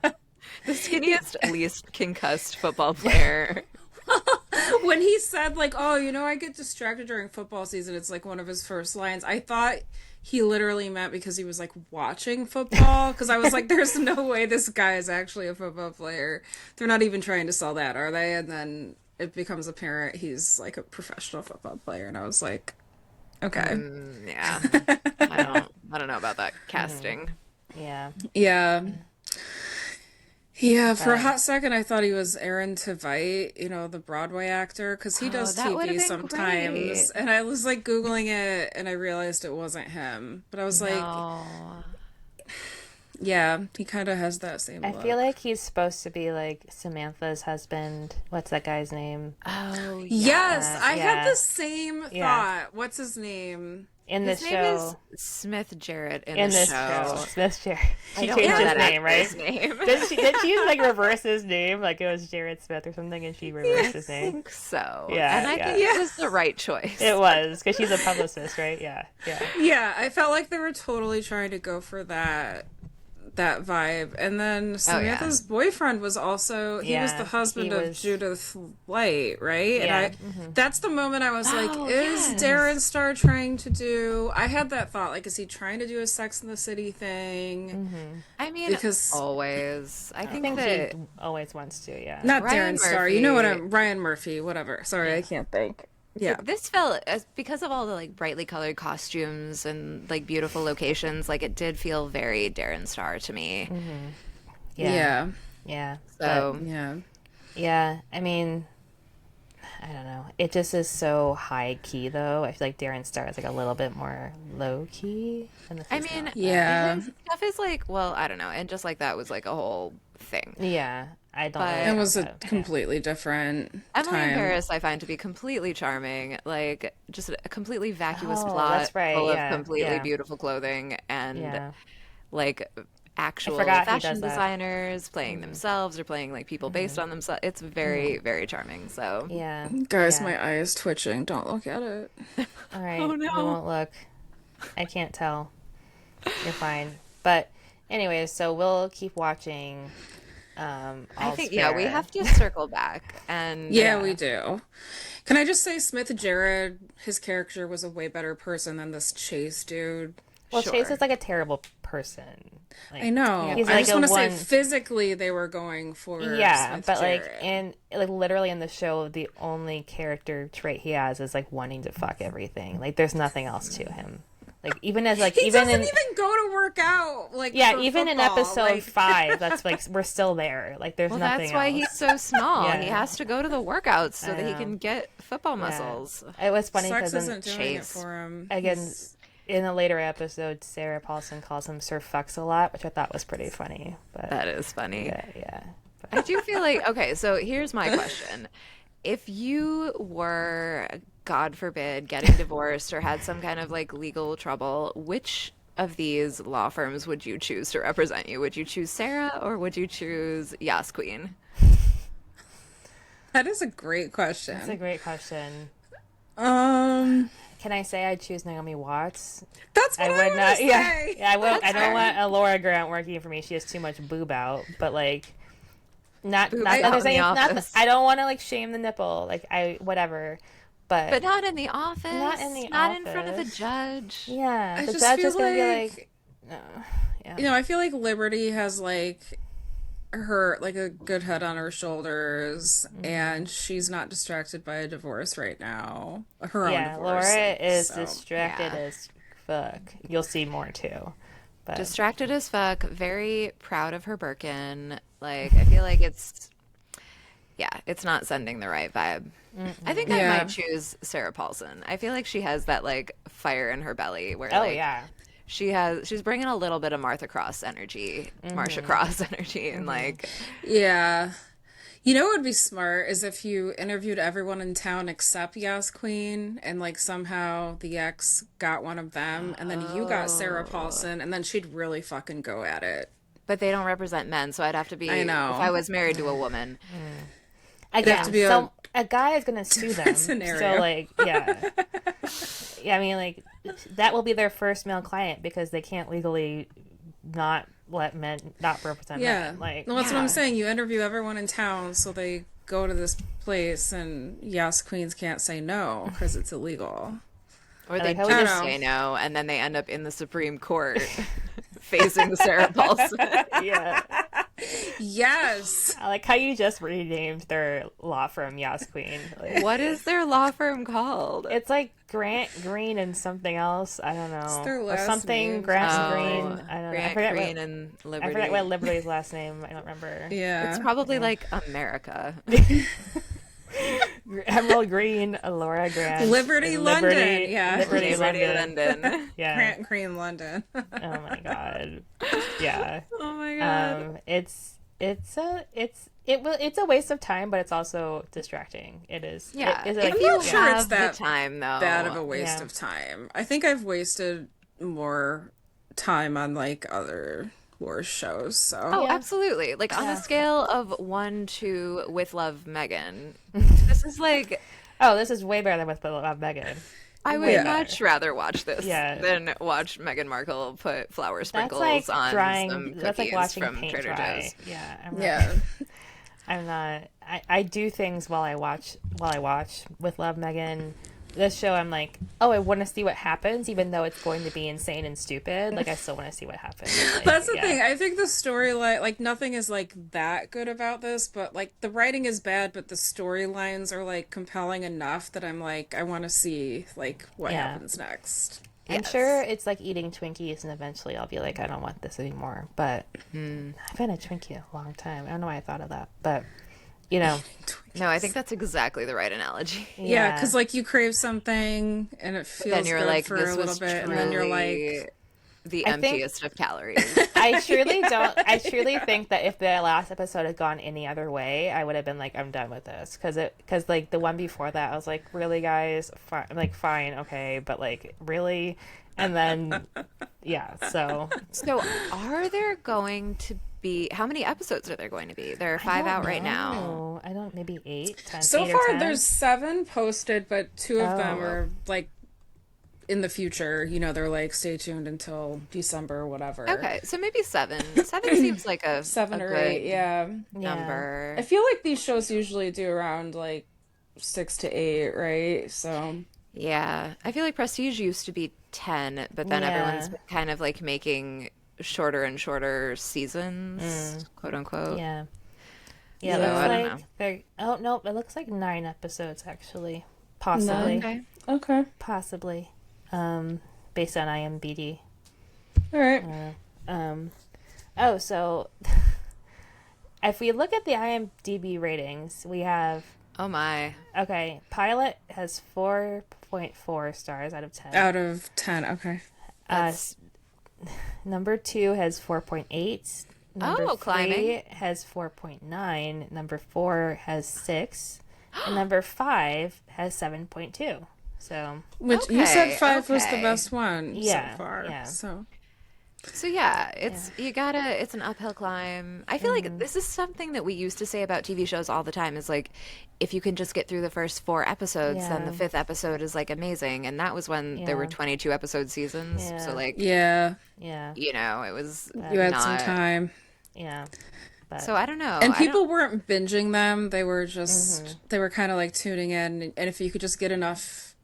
S2: The skinniest, least concussed football player.
S3: when he said like, "Oh, you know, I get distracted during football season," it's like one of his first lines. I thought he literally meant because he was like watching football, because I was like, there's no way this guy is actually a football player. They're not even trying to sell that, are they? And then it becomes apparent he's like a professional football player, and I was like, okay.
S2: Yeah. I don't know about that casting.
S1: Yeah.
S3: Yeah. Yeah, for a hot second, I thought he was Aaron Tveit, you know, the Broadway actor, because he does
S2: that would've
S3: TV
S2: been
S3: sometimes.
S2: great.
S3: And I was like Googling it, and I realized it wasn't him. But I was like,
S2: Oh.
S3: yeah, he kind of has that same
S1: I
S3: look.
S1: feel like he's supposed to be like Samantha's husband. What's that guy's name?
S2: Oh,
S3: Yes, I
S1: yeah.
S3: had the same
S1: Yeah.
S3: thought. What's his name?
S1: In
S2: His
S1: this
S2: name
S1: show.
S2: is Smith Jarrett in,
S1: In
S2: the
S1: this
S2: show.
S1: show. This chair. She
S2: don't
S1: changed
S2: know
S1: his
S2: that
S1: name, right?
S2: actor's name.
S1: Did she like reverse his name? Like it was Jared Smith or something, and she reversed his
S2: I
S1: name?
S2: think so.
S1: Yeah,
S2: And I
S1: yeah.
S2: think it was the right choice.
S1: It was, because she's a publicist, right? Yeah. Yeah.
S3: Yeah, I felt like they were totally trying to go for that vibe. And then Samantha's boyfriend was also he was
S1: Yeah,
S3: the husband
S1: he
S3: of
S1: was-
S3: Judith Light, right?
S1: Yeah.
S3: And that's the moment I was like,
S2: Oh,
S3: is
S2: yes.
S3: Darren Star trying to do I had that thought, like, is he trying to do a Sex in the City thing?
S2: I mean,
S3: Because-
S2: always. I
S1: I
S2: think
S1: think
S2: that
S1: he always wants to, yeah.
S3: Not
S2: Ryan
S3: Darren Star. You know what
S2: Murphy.
S3: I'm Ryan Murphy, whatever. Sorry, I can't think. Yeah.
S2: this felt because of all the like brightly colored costumes and like beautiful locations. Like it did feel very Darren Star to me.
S1: Yeah.
S3: Yeah.
S1: Yeah.
S2: So
S3: Yeah.
S1: Yeah, I mean, I don't know. It just is so high key, though. I feel like Darren Star is like a little bit more low key.
S2: I mean,
S3: Yeah.
S2: his stuff is like, well, I don't know, and just like that was like a whole thing.
S1: Yeah, I don't.
S2: But-
S1: really
S3: It
S1: know
S3: was a
S1: that.
S3: completely different
S2: Emily in
S3: time.
S2: Paris, I find to be completely charming, like just a completely vacuous
S1: Oh,
S2: plot
S1: that's right,
S2: full
S1: yeah,
S2: of completely
S1: yeah.
S2: beautiful clothing and
S1: Yeah.
S2: like actual
S1: forgot he
S2: fashion
S1: does that.
S2: designers playing themselves or playing like people based on themselves. It's very, very charming. So
S1: Yeah.
S3: Guys,
S1: Yeah.
S3: my eye is twitching. Don't look at it.
S1: All right.
S2: Oh,
S1: We
S2: no.
S1: won't look. I can't tell. You're fine. But, anyways, so we'll keep watching.
S2: I
S1: All's
S2: think,
S1: Fair.
S2: yeah, we have to circle back and
S3: Yeah, we do. Can I just say Smith Jared, his character was a way better person than this Chase dude.
S1: Well, Chase
S2: Sure.
S1: is like a terrible person. Like,
S3: I know.
S1: He's
S3: I
S1: like
S3: just
S1: a
S3: want to say
S1: one-
S3: physically they were going for
S1: Yeah,
S3: Smith
S1: but like
S3: Jarrett.
S1: literally in the show, the only character trait he has is like wanting to fuck everything. Like there's nothing else to him. Like even as like
S3: he
S1: even
S3: doesn't
S1: in
S3: even go to work out. Like
S1: yeah,
S3: for
S1: even in
S3: football.
S1: episode
S3: Like,
S1: 5, that's like we're still there. Like there's
S2: Well,
S1: nothing
S2: that's why
S1: else.
S2: he's so small.
S1: Yeah.
S2: He has to go to the workouts so
S1: I
S2: that he
S1: know.
S2: can get football
S1: Yeah.
S2: muscles.
S1: It was funny
S3: sex
S1: because
S3: isn't doing it
S2: Chase.
S3: for him.
S1: again
S3: He's-
S1: in a later episode, Sarah Paulson calls him Sir Fucks a lot, which I thought was pretty funny. But
S2: That is funny.
S1: yeah.
S2: I do feel like, okay, so here's my question. If you were, God forbid, getting divorced or had some kind of like legal trouble, which of these law firms would you choose to represent you? Would you choose Sarah or would you choose Yas Queen?
S3: That is a great
S1: That's a
S3: question.
S1: great question.
S3: Um,
S1: Can I say I'd choose Naomi Watts?
S3: that's what
S1: I
S3: I
S1: would
S3: want
S1: not.
S3: to
S1: Yeah,
S3: say.
S1: yeah. I will. I
S2: That's
S1: don't
S2: fair.
S1: want a Laura Grant working for me. She has too much boob out. But like, not
S2: Boobs
S1: not that
S2: out
S1: there's
S2: in the
S1: any. Not that,
S2: office.
S1: I don't want to like shame the nipple. Like I whatever. But
S2: But not in the office.
S1: not in the
S2: Not in front of the
S1: office.
S2: judge.
S1: Yeah,
S3: I
S1: the
S3: just
S1: judge is
S3: feel
S1: gonna be
S3: like,
S1: like, no. Yeah.
S3: I feel like Liberty has like her like a good head on her shoulders, and she's not distracted by a divorce right now. Her own
S1: Yeah,
S3: divorce.
S1: Laura
S3: Like,
S1: is
S3: so
S1: distracted
S2: Yeah.
S1: as fuck. You'll see more too. But
S2: Distracted as fuck, very proud of her Birkin. Like, I feel like it's not sending the right vibe. I think I
S3: yeah.
S2: might choose Sarah Paulson. I feel like she has that like fire in her belly where
S1: oh
S2: like
S1: yeah.
S2: she's bringing a little bit of Martha Cross energy, Marsha Cross energy, and like
S3: Yeah. You know what would be smart is if you interviewed everyone in town except Yas Queen, and like somehow the ex got one of them, and then you got Sarah Paulson, and then she'd really fucking go at it.
S2: but they don't represent men, so I'd have to be
S3: I
S2: if I
S3: know.
S2: was married to a woman.
S3: It'd have
S1: Again,
S3: to be
S1: so a guy is gonna sue them.
S3: scenario.
S1: So like, yeah, yeah. I mean, like that will be their first male client because they can't legally not let men not represent
S3: Yeah.
S1: men. Like,
S3: Well, that's what I'm
S2: Yeah.
S3: saying. You interview everyone in town, so they go to this place, and Yas Queens can't say no because it's illegal.
S2: Or
S1: I
S2: they
S1: like how we
S2: do
S3: just-
S2: say no, and then they end up in the Supreme Court facing Sarah Paulson.
S1: yeah.
S3: Yes.
S1: I like how you just renamed their law firm Yas Queen. Like,
S2: What is their law firm called?
S1: it's like Grant Green and something else. I don't know.
S3: their
S1: Or
S3: last
S1: something
S3: name.
S1: Grant
S2: Oh,
S1: Green. I don't know. I
S2: Grant
S1: forget
S2: Green
S1: what,
S2: and
S1: I
S2: Liberty.
S1: forget what Liberty's last name. I don't remember.
S3: Yeah.
S2: It's probably like America.
S1: Emerald Green, Laura Grant,
S3: Liberty,
S1: and
S3: London. Yeah.
S1: Liberty,
S2: Liberty,
S1: London.
S2: London.
S1: Yeah.
S3: Grant Green, London.
S1: Oh my god. Yeah.
S2: Oh my god.
S1: It's a waste of time, but it's also distracting. It is.
S2: Yeah,
S1: It is
S2: if
S1: like,
S2: you
S3: not sure
S2: have
S3: it's that
S2: the time though.
S3: Bad of a waste
S1: Yeah.
S3: of time. I think I've wasted more time on like other wars shows. So
S2: Oh,
S1: Yeah.
S2: absolutely. Like on
S1: Yeah.
S2: a scale of 1 to with love, Megan. This is like
S1: oh, this is way better than with Megan.
S2: I would
S3: Yeah.
S2: much rather watch this
S1: Yeah.
S2: than watch Meghan Markle put flour
S1: That's
S2: sprinkles
S1: like
S2: on
S1: drying.
S2: some
S1: That's like
S2: cookies
S1: watching
S2: from
S1: paint
S2: Trader
S1: dry.
S2: Joe's.
S1: Yeah.
S3: yeah.
S1: I'm not. I do things while I watch. With Love Megan. This show, I'm like, oh, I want to see what happens, even though it's going to be insane and stupid. Like, I still want to see what happens. Like,
S3: That's the
S1: yeah.
S3: thing. I think the storyline, like nothing is like that good about this, but like the writing is bad, but the storylines are like compelling enough that I'm like, I want to see like what
S1: Yeah.
S3: happens next.
S1: I'm
S2: Yes.
S1: sure it's like eating Twinkies, and eventually I'll be like, I don't want this anymore. But I've had a Twinkie a long time. I don't know why I thought of that, but you know,
S2: No, I think that's exactly the right analogy.
S3: Yeah, because like you crave something and it feels
S2: Then you're
S3: good
S2: like,
S3: for
S2: this
S3: a little
S2: was
S3: bit, and then you're
S2: truly
S3: like,
S2: the
S1: I think-
S2: emptiest of calories.
S1: I truly don't. I truly think that if the last episode had gone any other way, I would have been like, I'm done with this, because like the one before that, I was like, really, guys, fine. I'm like, fine, okay, but like, really, and then yeah, so
S2: So, are there going to be how many episodes are there going to be? There are 5 out right now.
S1: Oh, I don't. Maybe 8, 10.
S3: so
S1: 8 or
S3: far
S1: 10?
S3: there's 7 posted, but 2 of them
S1: Oh.
S3: are like in the future. You know, they're like, stay tuned until December or whatever.
S2: Okay, so maybe 7. 7 seems like a
S3: 7
S2: a
S3: or
S2: good
S3: 8, yeah.
S2: number.
S3: I feel like these shows usually do around like 6 to 8, right? So
S2: Yeah, I feel like Prestige used to be 10, but then
S1: Yeah.
S2: everyone's kind of like making shorter and shorter seasons, quote unquote.
S1: Yeah.
S3: Yeah,
S1: Yeah, it looks
S2: I don't
S1: like
S2: know.
S1: they're. Oh no, it looks like 9 episodes actually, possibly,
S2: Okay.
S3: okay,
S1: possibly, based on IMDb.
S3: all right.
S1: Oh, so if we look at the IMDb ratings, we have
S2: Oh my.
S1: okay. Pilot has 4.4 stars out of 10.
S3: Out of 10, okay.
S1: Number 2 has 4.8. Number
S2: Oh,
S1: 3
S2: climbing.
S1: has 4.9. Number 4 has 6. And number 5 has 7.2. So
S3: Which you said
S2: Okay,
S3: 5 was the
S2: okay.
S3: best one
S1: Yeah,
S3: so far.
S1: yeah.
S3: So
S2: So yeah, it's an uphill climb. I feel like this is something that we used to say about TV shows all the time is like if you can just get through the first four episodes, then the
S1: Yeah.
S2: fifth episode is like amazing. And that was when there were
S1: Yeah.
S2: 22 episode seasons. So
S1: Yeah.
S2: like,
S3: Yeah,
S1: Yeah.
S2: it was
S3: you
S1: But
S3: had some
S2: not.
S3: time.
S1: yeah. But
S2: So I don't know.
S3: And
S2: I don't
S3: people weren't binging them. They were just, they were kind of like tuning in. And if you could just get enough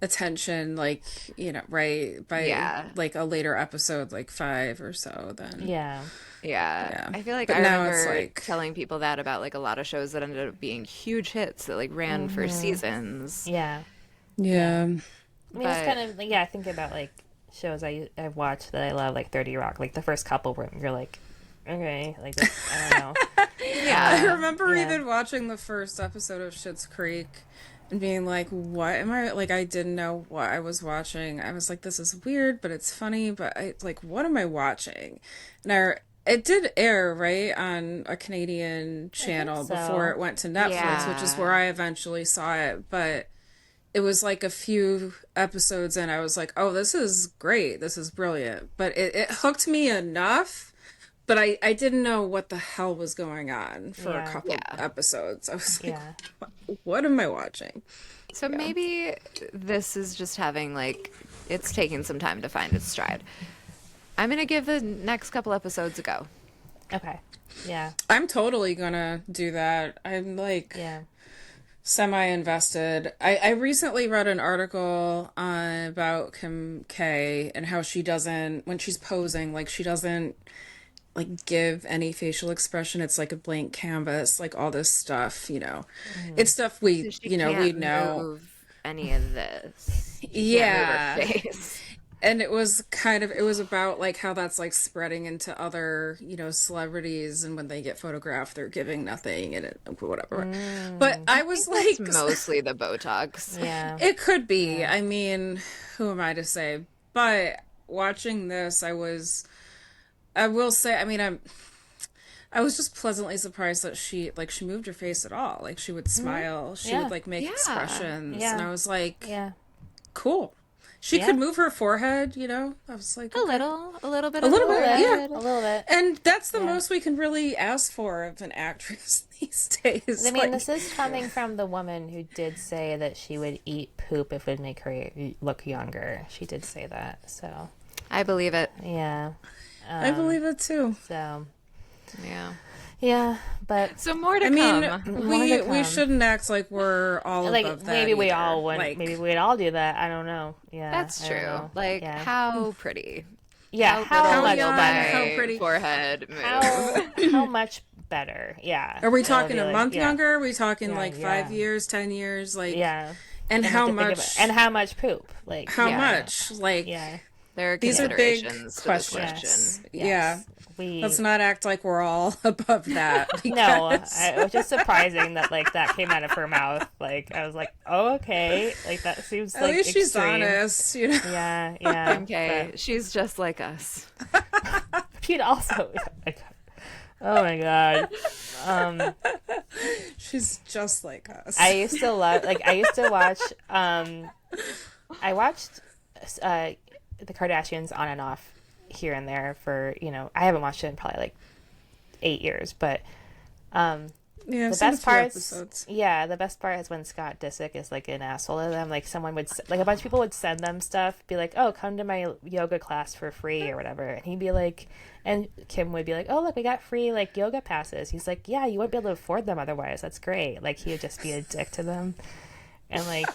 S3: attention, like, right, by
S2: yeah.
S3: like a later episode, like five or so, then
S1: yeah.
S2: Yeah.
S3: yeah.
S2: I feel like
S3: But
S2: I
S3: now it's
S2: remember
S3: like,
S2: telling people that about like a lot of shows that ended up being huge hits that like ran for seasons.
S1: Yeah.
S3: yeah.
S1: I mean, it's
S2: But
S1: kind of like, yeah, I think about like shows I've watched that I love, like 30 Rock. Like the first couple where you're like, okay, like this, I don't know.
S3: I
S2: yeah.
S3: remember
S1: Yeah.
S3: even watching the first episode of Schitt's Creek and being like, what am I, like, I didn't know what I was watching. I was like, this is weird, but it's funny, but like, what am I watching? And it did air, right, on a Canadian channel
S1: so.
S3: before it went to Netflix, which is
S2: Yeah.
S3: where I eventually saw it. But it was like a few episodes in, I was like, oh, this is great. This is brilliant. But it hooked me enough. But I didn't know what the hell was going on for a
S1: Yeah.
S3: couple
S2: Yeah.
S3: episodes. I was like,
S1: Yeah.
S3: what am I watching?
S2: So maybe this is just having like it's taking some time to find its stride. I'm gonna give the next couple episodes a go.
S1: Okay. Yeah.
S3: I'm totally gonna do that. I'm like
S1: Yeah.
S3: semi-invested. I recently read an article about Kim K and how she doesn't, when she's posing, like she doesn't like give any facial expression. It's like a blank canvas, like all this stuff, It's stuff we,
S2: She
S3: we
S2: can't
S3: know.
S2: move any of this. She can't
S3: Yeah.
S2: move her face.
S3: And it was about like how that's like spreading into other, celebrities, and when they get photographed, they're giving nothing and whatever. But I was like,
S2: It's mostly the Botox.
S1: Yeah.
S3: it could be. I mean, who am I to say? But watching this, I will say, I mean, I was just pleasantly surprised that she moved her face at all. Like she would smile, she
S1: Yeah.
S3: would like make
S2: Yeah.
S3: expressions,
S1: Yeah.
S3: and I was like,
S1: Yeah.
S3: cool. She
S1: Yeah.
S3: could move her forehead, I was like,
S2: A
S3: okay.
S2: little bit
S3: A
S2: of
S3: little
S2: the
S3: bit,
S2: forehead.
S3: yeah.
S1: A little bit.
S3: And that's the most we can really ask for of an actress these days.
S1: I mean,
S3: Like,
S1: this is coming from the woman who did say that she would eat poop if it would make her look younger. She did say that. So,
S2: I believe it.
S1: yeah.
S3: I believe it too.
S1: So,
S2: Yeah.
S1: yeah. But,
S2: So more to
S3: I mean,
S2: come.
S3: we
S1: come.
S3: shouldn't act like we're all
S1: like,
S3: above that
S1: maybe we
S3: either.
S1: all would.
S3: Like,
S1: Maybe we'd all do that. I don't know. Yeah.
S2: That's
S1: I don't
S2: true.
S1: know.
S2: Like
S1: yeah.
S2: how pretty.
S1: Yeah. How
S2: little
S1: much
S2: will
S3: young,
S1: better?
S3: how pretty.
S2: forehead move.
S1: How much better? Yeah.
S3: Are we
S1: That would
S3: talking
S1: be
S3: a
S1: like-
S3: month
S1: yeah.
S3: younger? Are we talking
S1: Yeah,
S3: like
S1: yeah.
S3: 5 years, 10 years? Like,
S1: Yeah.
S3: and
S1: I have
S3: how
S1: to think about-
S3: much?
S1: and how much poop? Like,
S3: How
S2: Yeah.
S3: much? Like,
S1: yeah.
S2: There are
S3: these are big
S2: considerations to this
S3: questions.
S2: question.
S1: Yes.
S3: Yeah.
S1: We.
S3: Let's not act like we're all above that.
S1: No,
S3: because-
S1: it was just surprising that like that came out of her mouth. Like I was like, oh, okay, like that seems
S3: At
S1: like
S3: least she's
S1: extreme.
S3: honest,
S1: Yeah, yeah.
S2: Okay, she's just like us.
S1: But she'd also, like, oh my god.
S3: she's just like us.
S1: I used to love, like, I used to watch. I watched the Kardashians on and off here and there for I haven't watched it in probably like 8 years, but
S3: yeah, I've
S1: the
S3: seen a
S1: best
S3: few
S1: parts,
S3: episodes.
S1: yeah, the best part is when Scott Disick is like an asshole to them. Like someone would, like a bunch of people would send them stuff, be like, "Oh, come to my yoga class for free" or whatever, and he'd be like, and Kim would be like, "Oh, look, we got free like yoga passes." He's like, "Yeah, you wouldn't be able to afford them otherwise. That's great." Like he would just be a dick to them, and like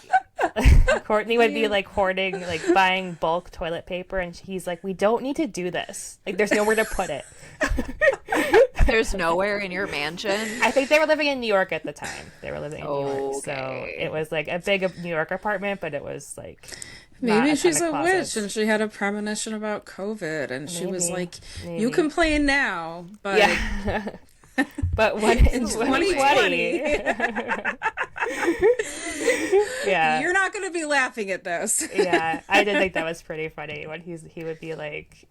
S1: Courtney would be like hoarding, like buying bulk toilet paper, and he's like, "We don't need to do this. Like, there's nowhere to put it."
S2: There's nowhere in your mansion.
S1: I think they were living in New York at the time. They were living in New York, so
S2: Okay.
S1: it was like a big New York apartment, but it was like
S3: Maybe
S1: not
S3: she's
S1: ton
S3: a
S1: of
S3: witch
S1: closets.
S3: and she had a premonition about COVID and she was
S1: Maybe.
S3: like,
S1: Maybe.
S3: "You complain now, but
S1: Yeah, but when in
S3: 2020,
S1: yeah,
S3: you're not going to be laughing at this."
S1: yeah, I did think that was pretty funny when he would be like,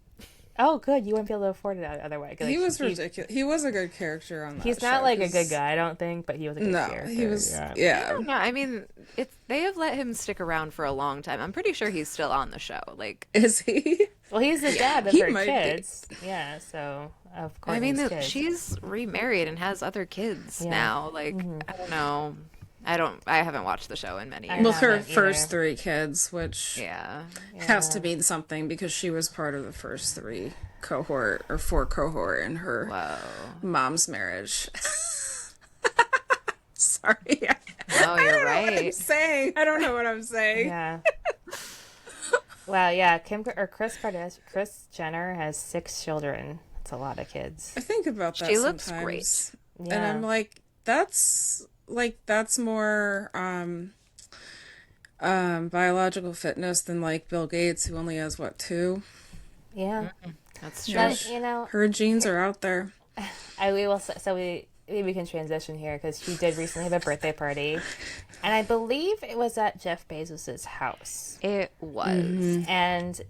S1: "Oh, good, you wouldn't be able to afford it otherwise." Like,
S3: He was ridiculous. He was a good character on that
S1: He's
S3: show,
S1: not like a
S3: 'cause-
S1: good guy, I don't think, but he was a good
S3: No,
S1: character.
S3: he was.
S1: Yeah.
S3: Yeah.
S2: No, I mean, they have let him stick around for a long time. I'm pretty sure he's still on the show. Like,
S3: Is he?
S1: Well, he's the dad of
S3: He
S1: her
S3: might be.
S1: kids. Yeah, so of
S2: I mean,
S1: Courtney's kids.
S2: she's remarried and has other kids
S1: Yeah.
S2: now. Like, I don't know. I haven't watched the show in many
S1: I
S2: years.
S3: Well, her
S1: haven't
S3: first
S1: either.
S3: 3 kids, which
S2: Yeah.
S3: has to mean something because she was part of the first 3 cohort or 4 cohort in her
S2: Whoa.
S3: mom's marriage. Sorry.
S2: No, you're
S3: I'm
S2: right.
S3: saying. I don't know what I'm saying.
S1: Yeah. Well, yeah, Kris Jenner has 6 children. That's a lot of kids.
S3: I think about that
S2: She looks
S3: sometimes.
S2: great.
S3: And
S1: Yeah.
S3: I'm like, that's more biological fitness than like Bill Gates, who only has what, 2?
S1: Yeah.
S2: That's true.
S1: But, you know,
S3: Her genes are out there.
S1: we will. So maybe we can transition here because she did recently have a birthday party, and I believe it was at Jeff Bezos's house.
S2: It was.
S1: And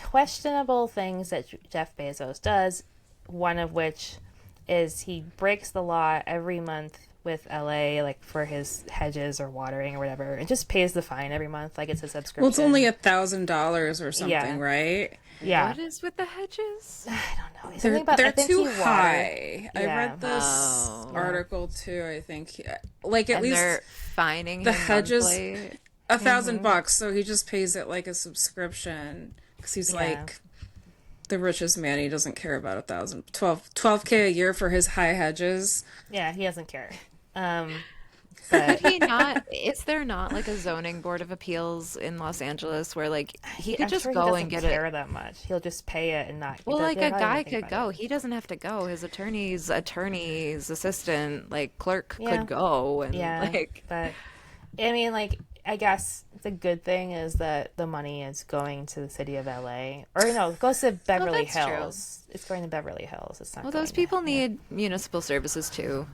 S1: questionable things that Jeff Bezos does. One of which is he breaks the law every month with LA, like for his hedges or watering or whatever, and just pays the fine every month, like it's a subscription.
S3: Well, it's only $1,000 or something,
S1: Yeah.
S3: right?
S1: Yeah.
S2: What is with the hedges?
S1: I don't know. Something
S3: They're,
S1: about, I
S3: they're
S1: think
S3: too
S1: he watered-
S3: high. I
S1: Yeah.
S3: read this
S2: Oh.
S3: article too. I think, like at
S2: And
S3: least
S2: they're fining
S3: the
S2: him
S3: hedges-
S2: monthly.
S3: $1,000, so he just pays it like a subscription because he's
S1: Yeah.
S3: like the richest man. He doesn't care about 12K a year for his high hedges.
S1: Yeah, he doesn't care. But
S2: He not? Is there not like a zoning board of appeals in Los Angeles where like he could
S1: I'm
S2: just
S1: sure he
S2: go
S1: doesn't
S2: and get
S1: care
S2: it?
S1: that much. He'll just pay it and not.
S2: Well, like
S1: they're
S2: a
S1: not
S2: guy
S1: even thinking
S2: could
S1: about
S2: go.
S1: it.
S2: He doesn't have to go. His attorney's assistant, like clerk,
S1: Yeah.
S2: could go and
S1: Yeah,
S2: like.
S1: but I mean, like, I guess the good thing is that the money is going to the city of LA, or no, it goes to Beverly
S2: that's true.
S1: Hills. It's going to Beverly Hills. It's not.
S2: Well,
S1: going
S2: those
S1: to-
S2: people need municipal services too.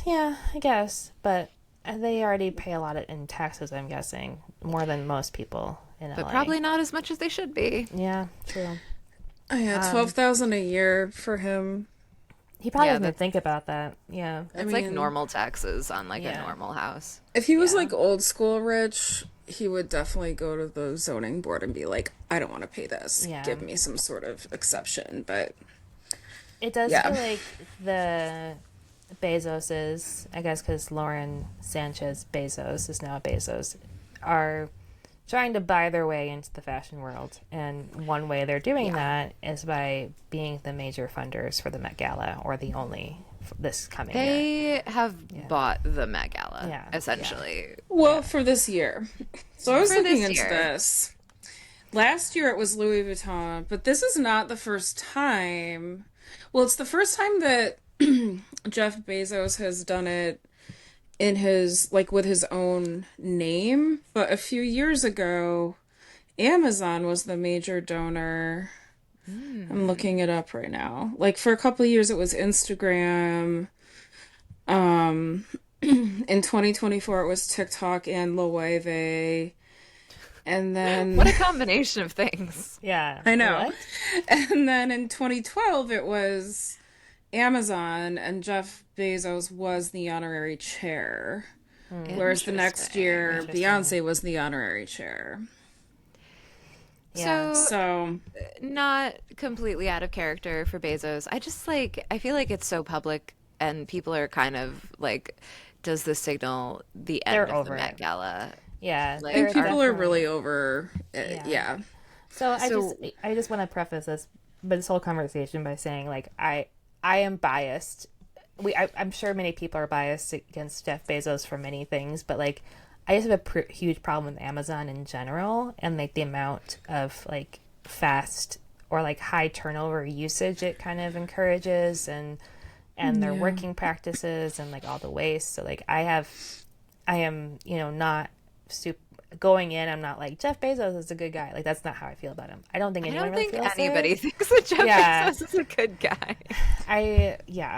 S1: Yeah, I guess, but they already pay a lot in taxes. I'm guessing more than most people in
S2: But
S1: LA.
S2: probably not as much as they should be.
S1: Yeah, true.
S3: Oh, yeah, 12,000 a year for him.
S1: He probably
S2: Yeah,
S1: doesn't
S2: that's-
S1: think about that. Yeah.
S2: It's like
S3: mean-
S2: normal taxes on like
S1: Yeah.
S2: a normal house.
S3: If he was
S1: Yeah.
S3: like old school rich, he would definitely go to the zoning board and be like, I don't want to pay this.
S1: Yeah.
S3: Give me some sort of exception. But
S1: It does
S3: Yeah.
S1: feel like the Bezoses, I guess because Lauren Sanchez Bezos is now Bezos, are trying to buy their way into the fashion world. And one way they're doing that is by being the major funders for the Met Gala, or the only this coming year.
S2: They have bought the Met Gala,
S1: Yeah.
S2: essentially.
S3: well, for this year. So I was
S2: For
S3: looking
S2: this
S3: into
S2: year.
S3: this. Last year it was Louis Vuitton, but this is not the first time. Well, it's the first time that Jeff Bezos has done it in his, like, with his own name. But a few years ago, Amazon was the major donor. I'm looking it up right now. Like, for a couple of years, it was Instagram. In 2024, it was TikTok and Loewe. And then,
S2: What a combination of things.
S1: Yeah.
S3: I know.
S1: What?
S3: And then in 2012, it was Amazon, and Jeff Bezos was the honorary chair. Whereas the next year, Beyonce was the honorary chair.
S1: Yeah.
S2: So,
S3: So,
S2: not completely out of character for Bezos. I feel like it's so public and people are kind of like, does this signal the end
S1: They're
S2: of the
S1: over
S2: Met
S1: it.
S2: Gala?
S1: Yeah.
S2: Like,
S3: I think
S1: they're
S3: people are
S1: definitely-
S3: really over it. Yeah.
S1: So
S2: So-
S1: I just want to preface this whole conversation by saying, like, I am biased. I'm sure many people are biased against Jeff Bezos for many things, but like I just have a huge problem with Amazon in general, and like the amount of like fast or like high turnover usage it kind of encourages, and their working practices and like all the waste. So like I am not super going in. I'm not like Jeff Bezos is a good guy. Like that's not how I feel about him. I don't think
S2: I
S1: anyone
S2: don't
S1: really
S2: think
S1: feels
S2: anybody
S1: it.
S2: thinks that Jeff
S1: Yeah.
S2: Bezos is a good guy.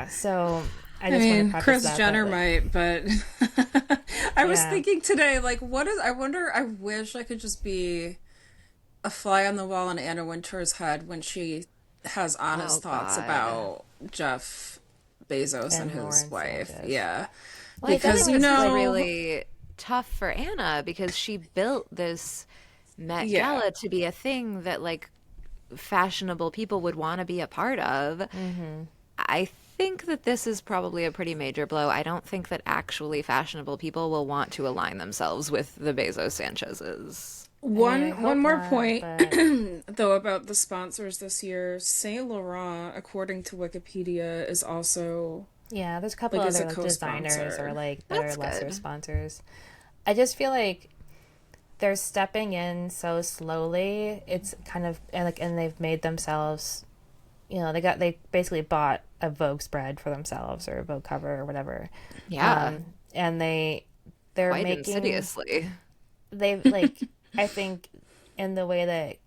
S1: So I
S3: I
S1: just want
S3: mean,
S1: to preface
S3: Kris
S1: that,
S3: Jenner
S1: like,
S3: might, but I was
S1: Yeah.
S3: thinking today, like, I wish I could just be a fly on the wall in Anna Wintour's head when she has honest
S2: Oh,
S3: thoughts
S2: God.
S3: about Jeff Bezos and
S1: And
S3: his
S1: Lauren
S3: wife.
S1: Sanchez.
S3: Yeah.
S2: Well, I feel
S3: Because,
S2: like
S3: you
S2: this is
S3: know,
S2: really tough for Anna because she built this Met
S3: Yeah.
S2: Gala to be a thing that like fashionable people would want to be a part of. I think that this is probably a pretty major blow. I don't think that actually fashionable people will want to align themselves with the Bezos Sanchez's.
S1: I mean, I
S3: One
S1: hope
S3: more
S1: not,
S3: point,
S1: but
S3: though, about the sponsors this year. Saint Laurent, according to Wikipedia, is also
S1: yeah, there's a couple
S3: like is
S1: other
S3: a
S1: like designers or
S3: co-sponsor.
S1: like that are
S2: That's
S1: lesser
S2: good.
S1: sponsors. I just feel like they're stepping in so slowly. It's kind of and they've made themselves, they basically bought a Vogue spread for themselves or a Vogue cover or whatever.
S2: Yeah,
S1: And they're
S2: quite
S1: making
S2: insidiously.
S1: they like I think in the way that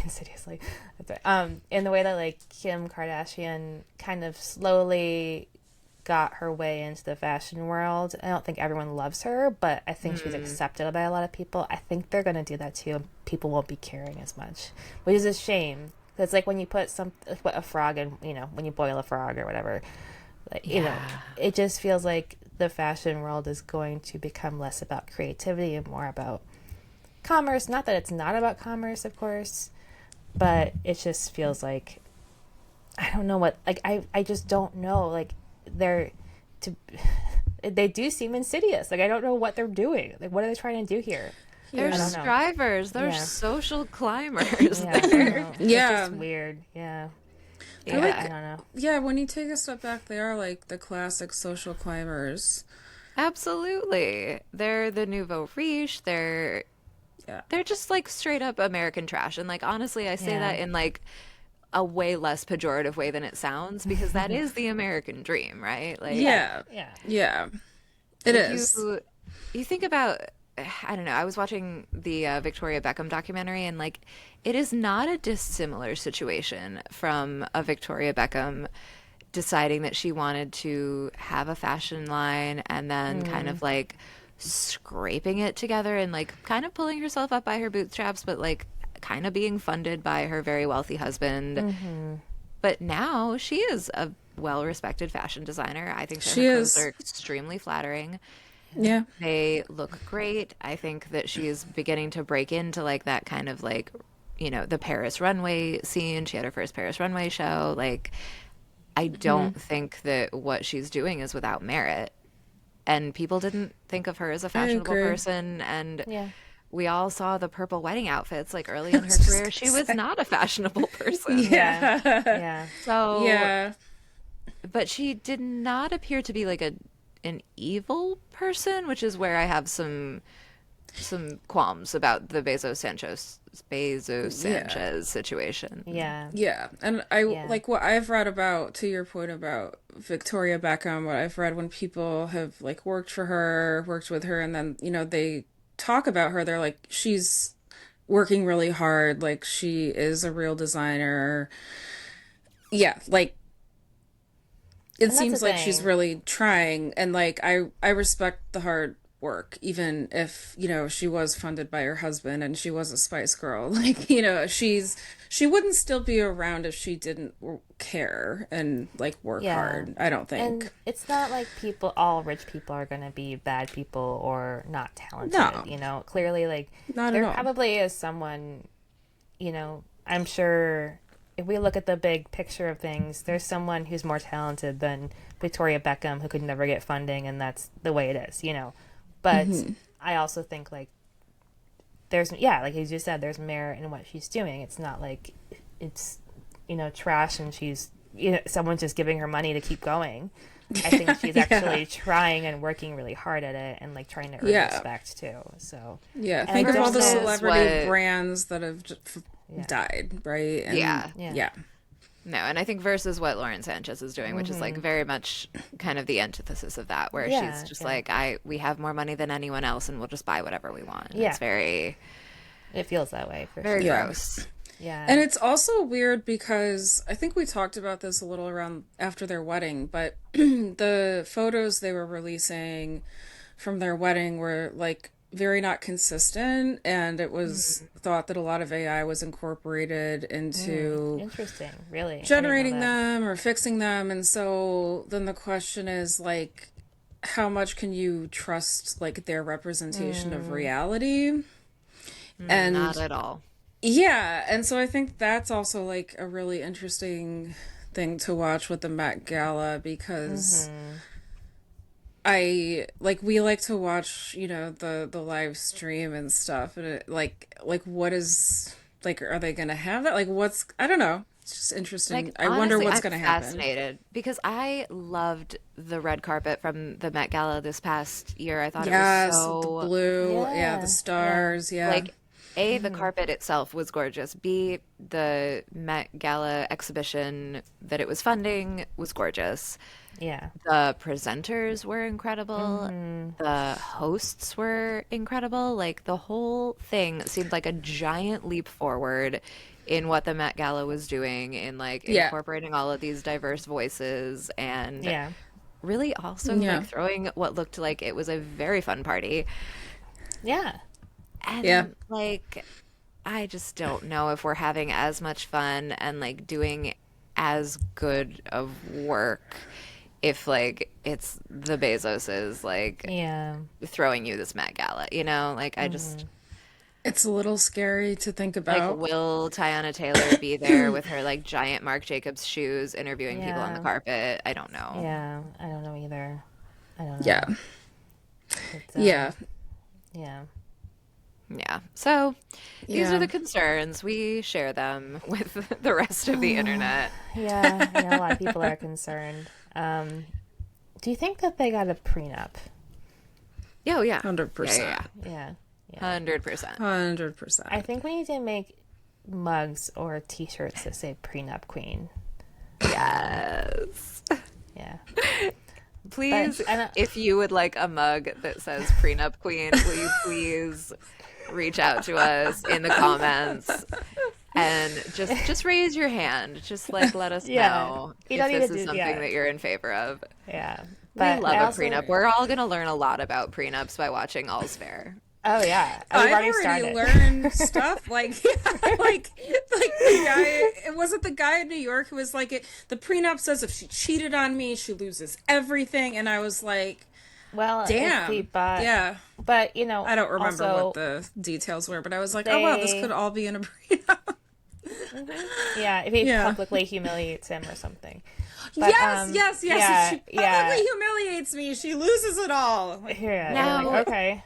S1: insidiously that's right. In the way that like Kim Kardashian kind of slowly got her way into the fashion world. I don't think everyone loves her, but I think she's accepted by a lot of people. I think they're going to do that too. People won't be caring as much, which is a shame. It's like when you put a frog in, when you boil a frog or whatever, like,
S2: Yeah.
S1: it just feels like the fashion world is going to become less about creativity and more about commerce. Not that it's not about commerce, of course, but it just feels like I don't know what like I just don't know like they're to they do seem insidious. Like I don't know what they're doing. Like what are they trying to do here?
S2: They're
S1: I
S3: Yeah.
S1: don't know.
S2: strivers. They're
S1: Yeah.
S2: social climbers.
S1: Yeah, I don't
S2: They're,
S1: know. It's
S3: Yeah.
S1: just weird. Yeah.
S3: They're
S1: I
S2: yeah,
S3: like,
S1: don't know.
S3: yeah, when you take a step back, they are like the classic social climbers.
S2: absolutely. They're the nouveau riche.
S3: Yeah.
S2: They're just like straight up American trash. And like honestly, I say
S1: Yeah.
S2: that in like a way less pejorative way than it sounds because that is the American dream, right? Like
S3: Yeah.
S1: Yeah.
S3: Yeah. It
S2: if
S3: is.
S2: you think about I don't know, I was watching the Victoria Beckham documentary and like it is not a dissimilar situation from a Victoria Beckham deciding that she wanted to have a fashion line and then kind of like scraping it together and like kind of pulling herself up by her bootstraps but like kind of being funded by her very wealthy husband. But now she is a well-respected fashion designer. I think that
S3: She
S2: her clothes
S3: is.
S2: are extremely flattering.
S3: Yeah.
S2: They look great. I think that she is beginning to break into like that kind of like, the Paris runway scene. She had her first Paris runway show. Like, I don't think that what she's doing is without merit. And people didn't think of her as a
S3: I
S2: fashionable
S3: agree.
S2: person. And
S1: Yeah.
S2: we all saw the purple wedding outfits. Like early
S3: I
S2: in her
S3: was just
S2: career,
S3: gonna
S2: she was
S3: say.
S2: not a fashionable person.
S1: Yeah.
S3: Yeah.
S1: Yeah.
S2: So,
S3: Yeah.
S2: but she did not appear to be like an evil person, which is where I have some qualms about the Bezos
S3: Yeah.
S2: Sanchez situation.
S1: Yeah.
S3: Yeah, and I
S1: Yeah.
S3: like what I've read about, to your point about Victoria Beckham, what I've read when people have like worked for her, worked with her, and then, they talk about her, they're like, she's working really hard, like she is a real designer. Yeah, like it
S1: And that's the
S3: seems like she's
S1: thing.
S3: really trying, and like I respect the hard work, even if she was funded by her husband and she was a Spice Girl. Like she wouldn't still be around if she didn't care and like work
S1: Yeah.
S3: hard, I don't
S1: And
S3: think.
S1: it's not like all rich people are going to be bad people or not talented,
S3: No,
S1: Clearly, like,
S3: not at
S1: there
S3: all.
S1: probably is someone, I'm sure if we look at the big picture of things, there's someone who's more talented than Victoria Beckham who could never get funding, and that's the way it is. But I also think, like, like as you said, there's merit in what she's doing. It's not like it's, trash and she's, someone's just giving her money to keep going. I think she's
S3: Yeah.
S1: actually trying and working really hard at it and like trying to earn
S3: Yeah.
S1: respect too. So,
S3: Yeah,
S1: and I
S3: think of all
S1: don't
S3: the
S1: know.
S2: Versus
S3: celebrity
S2: what,
S3: brands that have
S1: Yeah.
S3: died, right? And
S2: yeah.
S1: Yeah.
S3: yeah.
S2: No, and I think versus what Lauren Sanchez is doing, which is like very much kind of the antithesis of that, where
S1: Yeah,
S2: she's just
S1: yeah.
S2: like, we have more money than anyone else and we'll just buy whatever we want. And
S1: Yeah.
S2: it's very,
S1: It feels that way for
S2: very
S1: sure.
S3: Yeah.
S2: gross.
S1: Yeah.
S3: And it's also weird because I think we talked about this a little around after their wedding, but the photos they were releasing from their wedding were like very not consistent, and it was thought that a lot of AI was incorporated into
S1: Interesting. Really. I didn't know
S3: generating
S1: that.
S3: them or fixing them. And so then the question is like, how much can you trust like their representation of reality?
S2: Not
S3: And
S2: at all.
S3: yeah, and so I think that's also like a really interesting thing to watch with the Met Gala because I like we like to watch, the live stream and stuff and like what is like are they gonna have that? Like what's I don't know. It's just interesting.
S2: Like,
S3: I wonder
S2: honestly,
S3: what's
S2: I'm
S3: gonna happen.
S2: fascinated because I loved the red carpet from the Met Gala this past year. I thought it was
S3: Yes, the
S2: so,
S3: blue, yeah, the
S1: Yeah, yeah,
S3: stars, yeah.
S2: like, A, the carpet itself was gorgeous. B, the Met Gala exhibition that it was funding was gorgeous.
S1: yeah,
S2: The presenters were incredible. The hosts were incredible. Like the whole thing seemed like a giant leap forward in what the Met Gala was doing in like
S3: Yeah.
S2: incorporating all of these diverse voices and
S1: yeah,
S2: really also
S3: Yeah.
S2: like throwing what looked like it was a very fun party.
S1: yeah.
S3: Yeah.
S2: And like I just don't know if we're having as much fun and like doing as good of work if like it's the Bezoses like
S1: Yeah.
S2: throwing you this Met Gala, you know? Like I just
S3: It's a little scary to think
S2: like
S3: about.
S2: will Tiana Taylor be there with her like giant Marc Jacobs shoes interviewing people on the
S1: Yeah.
S2: carpet? I don't know.
S1: Yeah. I don't know either. I don't
S3: Yeah.
S1: know. It's
S3: Yeah.
S1: yeah.
S2: Yeah. So these are
S3: Yeah.
S2: the concerns. We share them with the rest of the internet.
S1: Yeah. I know a lot of people are concerned. Do you think that they got a prenup?
S2: Yeah, oh, yeah.
S3: 100%.
S1: Yeah. Yeah.
S2: 100%.
S3: 100%.
S1: I think we need to make mugs or t-shirts that say prenup queen.
S2: Yes.
S1: Yeah.
S2: Please,
S1: But I don't-
S2: if you would like a mug that says prenup queen, will you please reach out to us in the comments and just raise your hand. Just like let us
S1: Yeah.
S2: know
S1: You
S2: if
S1: don't need
S2: this
S1: to
S2: is
S1: do-
S2: something
S1: yeah.
S2: that you're in favor of.
S1: Yeah.
S2: We
S1: But
S2: love
S1: I
S2: a
S1: also-
S2: prenup. We're all going to learn a lot about prenups by watching All's Fair.
S1: Oh yeah. We've
S3: I've
S1: already
S3: already
S1: started.
S3: learned stuff like like the guy. It wasn't the guy in New York who was like, the prenup says if she cheated on me, she loses everything, and I was like,
S1: Well,
S3: damn,
S1: if we bought,
S3: yeah.
S1: but
S3: I don't remember
S1: also,
S3: what the details were, but I was like, oh wow, this
S1: they-
S3: could all be in a prenup.
S1: Yeah, if he
S3: Yeah.
S1: publicly humiliates him or something. But,
S3: yes.
S1: Yeah,
S3: If she
S1: yeah.
S3: publicly humiliates me, she loses it all. Like,
S1: Yeah,
S2: Now-
S1: like, okay.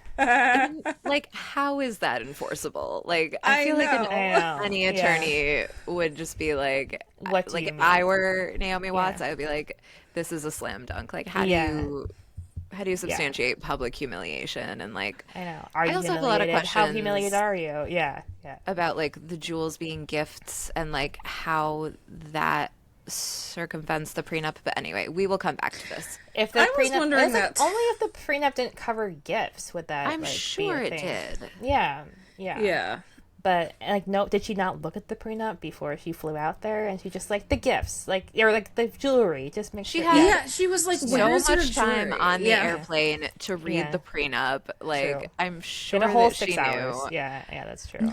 S2: Like, how is that enforceable? Like,
S3: I
S2: I feel like
S3: know.
S1: I know.
S2: any
S1: Yeah.
S2: attorney would just be like,
S1: What do
S2: like
S1: you
S2: if
S1: mean?
S2: I were Naomi Watts,
S1: Yeah.
S2: I would be like, this is a slam dunk. Like, how do
S1: Yeah.
S2: you substantiate public humiliation and like
S1: I know. Are you
S2: also have a lot of
S1: humiliated? How
S2: questions.
S1: humiliated are you? Yeah, yeah.
S2: about like the jewels being gifts and like how that circumvents the prenup. But anyway, we will come back to this.
S1: If the
S3: I was
S1: prenup,
S3: wondering
S1: it's like
S3: that.
S1: only if the prenup didn't cover gifts would that.
S2: I'm
S1: like,
S2: sure
S1: be a
S2: it
S1: thing.
S2: did.
S1: Yeah, yeah,
S3: Yeah.
S1: But like, no, did she not look at the prenup before she flew out there? And she just like the gifts, like or like the jewelry, just make
S2: She
S1: sure.
S2: had-
S3: Yeah, she was like,
S2: So
S3: where's your
S2: much time
S3: jewelry?
S2: on the
S3: Yeah.
S2: airplane to read
S1: Yeah.
S2: the prenup. Like,
S1: True.
S2: I'm sure
S1: in a whole
S2: that she
S1: 6 hours.
S2: knew.
S1: Yeah, yeah, that's true.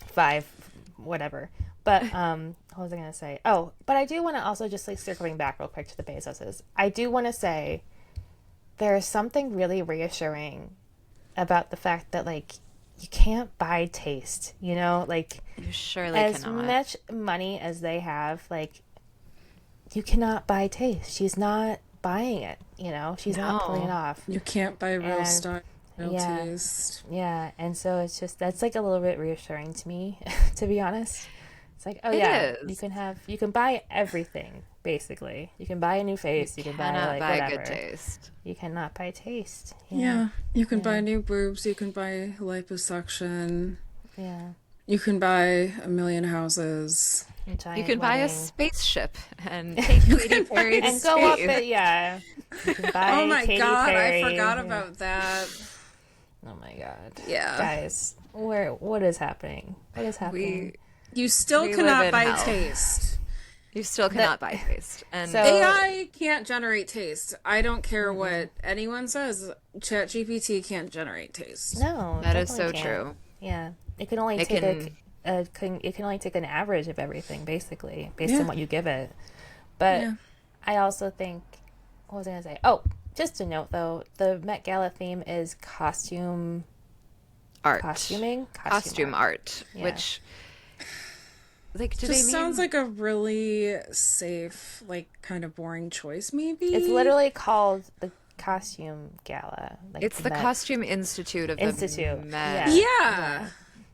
S1: 5, whatever. But what was I gonna say? Oh, but I do want to also just like circling back real quick to the Bezoses. I do want to say there is something really reassuring about the fact that like you can't buy taste. You know, like
S2: You surely
S1: as
S2: cannot.
S1: much money as they have, like you cannot buy taste. She's not buying it. You know, she's not
S2: No.
S1: pulling it off.
S3: You can't buy real
S1: And-
S3: style, real
S1: yeah.
S3: taste.
S1: Yeah, and so it's just that's like a little bit reassuring to me, to be honest. It's like, oh
S2: It
S1: yeah,
S2: is.
S1: you can buy everything basically. You can buy a new face. You can buy
S2: Cannot
S1: like
S2: buy
S1: whatever.
S2: good taste.
S1: You cannot buy taste.
S3: Yeah, you can buy new boobs. You can buy liposuction.
S1: Yeah.
S3: You can buy a million houses.
S1: A giant
S2: You can buy a
S1: wedding.
S2: spaceship and take Katy Perry to
S1: and go up
S2: space.
S1: it. Yeah. You can buy
S3: Oh my
S1: Katy
S3: god,
S1: Perry.
S3: I forgot
S1: Yeah.
S3: about that.
S1: Oh my god.
S3: Yeah.
S1: Guys, what is happening? What is happening?
S3: You still
S2: We live
S3: cannot
S2: in
S3: buy
S2: hell.
S3: taste.
S2: You still cannot buy taste. And
S1: So-
S3: AI can't generate taste. I don't care what anyone says. ChatGPT can't generate taste.
S1: No,
S2: that is so
S1: definitely can't.
S2: true.
S1: Yeah, it can only
S2: It
S1: take
S2: can-
S1: it can only take an average of everything, basically, based
S3: Yeah.
S1: on what you give it. But
S3: Yeah.
S1: I also think, what was I gonna say? Oh, just a note though, the Met Gala theme is costume
S2: art.
S1: Costuming?
S2: Costume art,
S1: Yeah.
S2: which, like, do
S3: Just
S2: they
S3: sounds
S2: mean...
S3: like a really safe, like, kind of boring choice, maybe.
S1: It's literally called the Costume Gala. Like
S2: It's the
S1: Met
S2: Costume Institute of
S1: Institute.
S2: the Met.
S3: Yeah.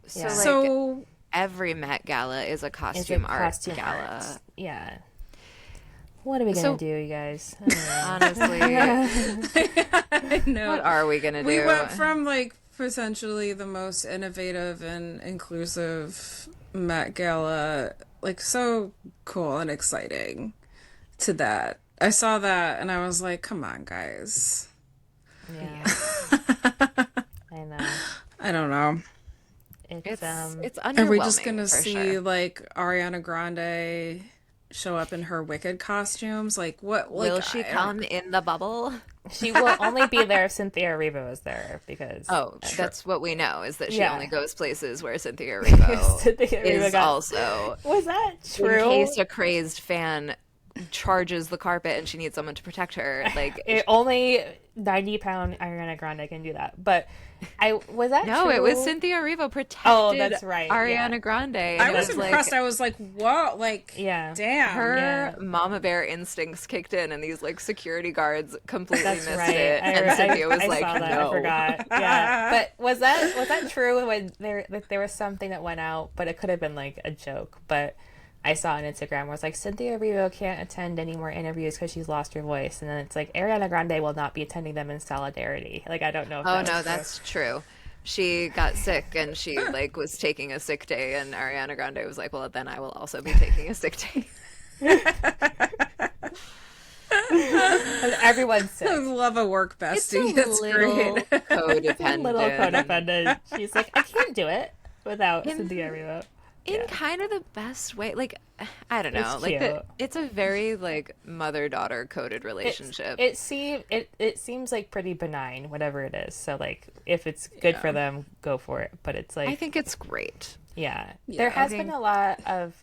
S2: So,
S1: Yeah.
S2: like,
S3: So
S2: every Met Gala is a
S1: It's a
S2: costume art
S1: costume
S2: gala.
S1: art. Yeah. What are we
S2: So-
S1: gonna do, you guys? I don't know.
S2: Honestly,
S3: I know.
S2: what are we gonna do?
S3: We went from like potentially the most innovative and inclusive Met Gala, like so cool and exciting, to that. I saw that and I was like, come on, guys.
S1: Yeah. I know.
S3: I don't know.
S2: It's
S1: It's
S2: underwhelming.
S3: Are we just gonna
S2: for
S3: see
S2: sure.
S3: like Ariana Grande show up in her Wicked costumes? Like what? Like,
S2: Will she come in the bubble?
S1: she will only be there if Cynthia Erivo is there because
S2: Oh, that's what we know, is that she
S1: Yeah.
S2: only goes places where Cynthia Erivo
S1: Cynthia Erivo
S2: is
S1: got-
S2: also.
S1: Was that
S2: In
S1: true?
S2: case a crazed fan charges the carpet and she needs someone to protect her. Like,
S1: Only 90-pound Ariana Grande can do that. But was that
S2: no,
S1: true?
S2: it was Cynthia Erivo protected
S1: that's right,
S2: Ariana
S1: yeah.
S2: Grande. And
S3: I
S2: it
S3: was
S2: like,
S3: impressed. I was like, whoa, like,
S1: Yeah.
S3: damn.
S2: her mama bear instincts kicked in, and these like security guards completely
S1: That's
S2: missed
S1: right.
S2: it. And Cynthia was
S1: I
S2: like,
S1: saw that.
S2: no.
S1: I forgot. Yeah. But was that true when there was something that went out, but it could have been like a joke. But I saw on Instagram where it's like Cynthia Erivo can't attend any more interviews because she's lost her voice, and then it's like Ariana Grande will not be attending them in solidarity. Like I don't know. If
S2: Oh
S1: that was
S2: no,
S1: true.
S2: that's true. She got sick and she like was taking a sick day, and Ariana Grande was like, well, then I will also be taking a sick day.
S1: Everyone's sick.
S3: I love a work
S2: It's a
S3: bestie. That's
S2: little
S3: great.
S2: codependent.
S1: Little codependent. She's like, I can't do it without Cynthia Erivo.
S2: In kind of the best way. Like, I don't know.
S1: It's
S2: Like,
S1: cute.
S2: it's a very like mother-daughter coded relationship.
S1: It seems like pretty benign, whatever it is. So like, if it's good for them, go for it. But it's like,
S2: I think it's great.
S1: yeah, there has been a lot of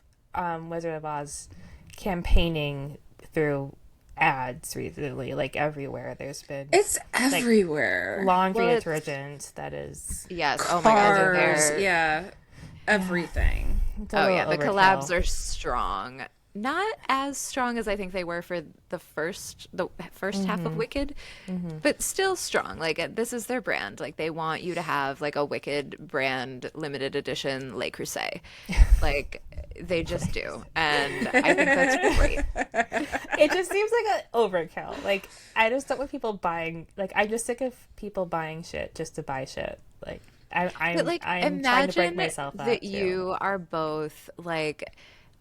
S1: Wizard of Oz campaigning through ads recently, like everywhere. There's been
S3: It's everywhere.
S1: laundry
S2: Well, it's-
S1: detergent that is.
S2: Yes. Oh my God.
S3: Cars,
S2: They're...
S3: yeah, everything.
S1: It's a
S2: Oh
S1: little
S2: yeah, the
S1: overkill.
S2: collabs are strong. Not as strong as I think they were for the first half of Wicked, but still strong. Like, this is their brand. Like, they want you to have like a Wicked brand limited edition Le Creuset. Like, they just do, and I think that's great.
S1: It just seems like an overkill. Like I just don't want people buying. Like I'm just sick of people buying shit just to buy shit. Like I'm
S2: But like,
S1: I'm trying to break
S2: imagine
S1: myself out
S2: that
S1: too.
S2: you are both like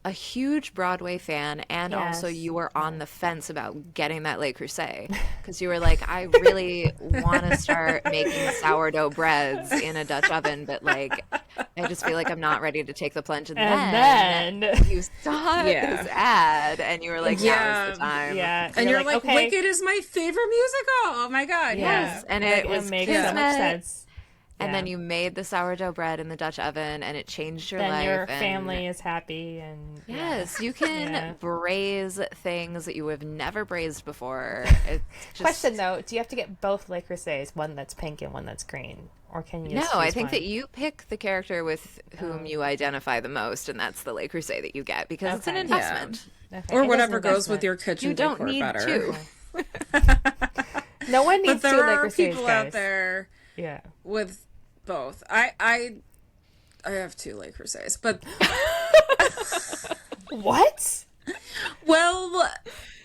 S2: a huge Broadway fan, and also
S1: Yes.
S2: you were on the fence about getting that Le Creuset because you were like, I really want to start making sourdough breads in a Dutch oven, but like, I just feel like I'm not ready to take the plunge. And then you saw
S3: Yeah.
S2: this ad, and you were like, now is the time.
S1: yeah,
S3: And you're like,
S1: okay,
S3: Wicked is my favorite musical. Oh my god,
S2: Yes,
S3: yeah.
S2: and
S1: Like,
S2: it was
S1: makes so much
S2: Kismet.
S1: sense.
S2: And
S1: Yeah.
S2: then you made the sourdough bread in the Dutch oven, and it changed your
S1: Then
S2: life.
S1: your
S2: and
S1: family is happy and
S2: yes, you can
S1: Yeah.
S2: braise things that you have never braised before. It's just...
S1: Question though, do you have to get both Le Creuset's, one that's pink and one that's green, or can you?
S2: No,
S1: Just
S2: I
S1: choose
S2: think
S1: one?
S2: that you pick the character with whom you identify the most, and that's the Le Creuset that you get because it's an
S1: Okay.
S2: investment.
S1: Okay,
S3: Or
S1: it is
S3: whatever
S1: an
S3: goes with
S1: investment.
S3: your kitchen
S2: You don't
S3: decor
S2: need
S3: better.
S2: two.
S1: No one
S3: But
S1: needs two
S3: there
S1: Le
S3: are
S1: Creuset's,
S3: people out
S1: guys.
S3: there
S1: Yeah.
S3: with both. I have two Le Creuset's, but
S1: What?
S3: well,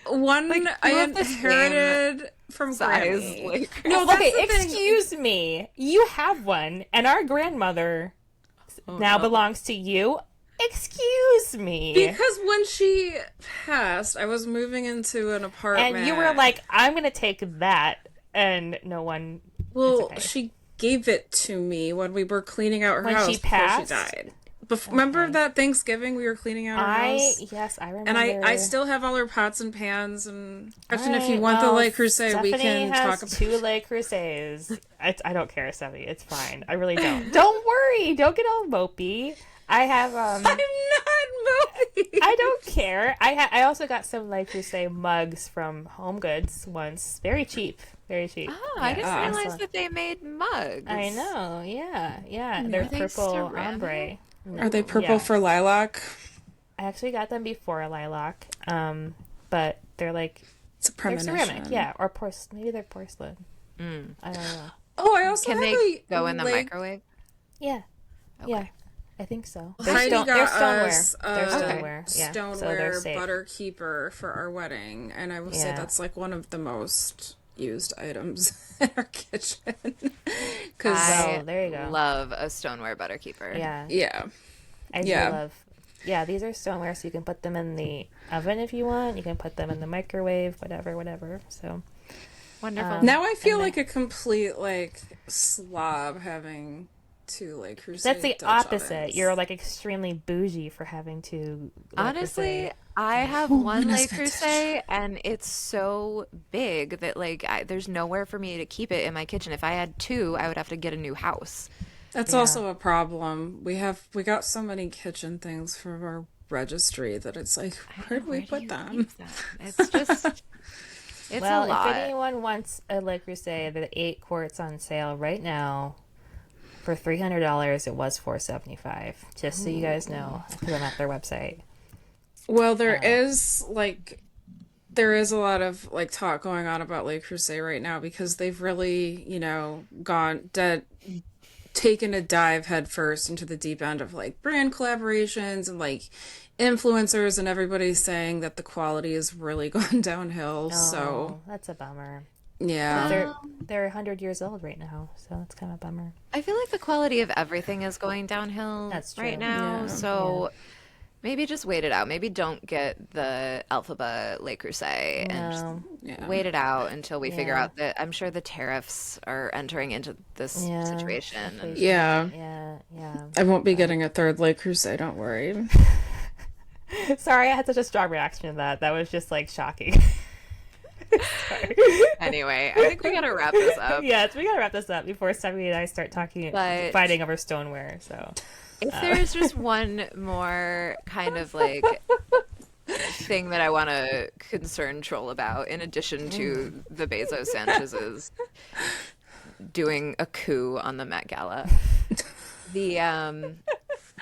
S3: one
S2: you
S3: I
S2: have the
S3: inherited from
S2: Size,
S3: Grammy.
S2: like...
S3: No, that's
S1: Okay,
S3: the thing.
S1: excuse me. You have one, and our grandmother now belongs to you. Excuse me.
S3: Because when she passed, I was moving into an apartment.
S1: And you were like, I'm going to take that. And no one.
S3: well,
S1: okay.
S3: she gave it to me when we were cleaning out her
S1: When
S3: house
S1: she
S3: before
S1: passed?
S3: she died. Remember that Thanksgiving we were cleaning out her house?
S1: Yes, I remember.
S3: And I still have all her pots and pans and question if you
S1: Alright,
S3: want
S1: well,
S3: the Le Creuset, we
S1: Stephanie
S3: can
S1: has
S3: talk about
S1: two Le Creuset's. I don't care, Stephanie. It's fine. I really don't. Don't worry. Don't get all mopey. I have
S3: I'm not moving.
S1: I don't care. I also got some like Crusade mugs from Home Goods once. Very cheap. Very cheap.
S2: Oh, I didn't realize
S1: excellent.
S2: that they made mugs.
S1: I know. Yeah. They're
S2: Are they
S1: purple
S2: ceramic?
S1: ombre.
S3: Are they purple
S1: Yeah.
S3: for lilac?
S1: I actually got them before lilac. But they're like
S3: It's a
S1: they're
S3: premonition.
S1: ceramic. Yeah, or maybe they're porcelain. I don't know.
S3: Oh, I also
S2: Can
S3: have
S2: they
S3: a
S2: go in the
S3: leg-
S2: microwave?
S1: Yeah.
S2: Okay.
S1: Yeah. I think so.
S3: Heidi
S1: They're
S3: got
S1: stoneware.
S3: us
S1: They're
S3: a
S1: stoneware. Yeah. So they're
S3: stoneware
S1: safe.
S3: butter keeper for our wedding, and I will say
S1: Yeah.
S3: that's like one of the most used items in our kitchen. Because
S2: I
S1: there you go.
S2: love a stoneware butter keeper.
S1: Yeah.
S3: yeah,
S1: I do
S3: Yeah.
S1: love. Yeah, these are stoneware, so you can put them in the oven if you want. You can put them in the microwave, whatever. So
S2: Wonderful.
S3: now I feel like a complete like slob having two Le Creuset.
S1: that's the
S3: Dutch
S1: opposite.
S3: ovens.
S1: You're like extremely bougie for having to.
S2: Honestly, I have one Le Creuset, and it's so big that like there's nowhere for me to keep it in my kitchen. If I had two, I would have to get a new house.
S3: That's also a problem. We got so many kitchen things from our registry that it's like, where do we put them?
S2: It's just, it's
S1: Well,
S2: a lot.
S1: if anyone wants a Le Creuset, the 8 quarts on sale right now for $300. It was $475. Just so you guys know, because I'm at their website.
S3: Well, there is a lot of like talk going on about Le Creuset right now because they've really, taken a dive headfirst into the deep end of like brand collaborations and like influencers, and everybody's saying that the quality has really gone downhill. So
S1: That's a bummer.
S3: yeah,
S1: They're 100 years old right now, so that's kind of a bummer.
S2: I feel like the quality of everything is going downhill
S1: That's
S2: right
S1: true.
S2: now.
S3: Yeah.
S2: So maybe just wait it out. Maybe don't get the Alphaba Le Creuset and just
S3: yeah.
S2: wait it out until we figure
S1: Yeah.
S2: out that I'm sure the tariffs are entering into this
S1: Yeah,
S2: situation. And
S3: Yeah.
S1: Yeah.
S3: I won't be getting a third Le Creuset, don't worry.
S1: Sorry, I had such a strong reaction to that. That was just like shocking. Sorry.
S2: anyway, I think we gotta wrap this up.
S1: Yes, we gotta wrap this up before Stephanie and I start
S2: But-
S1: fighting over stoneware. So
S2: If there's just one more kind of like thing that I want to concern Troll about, in addition to the Bezos Sanchez's doing a coup on the Met Gala, the thing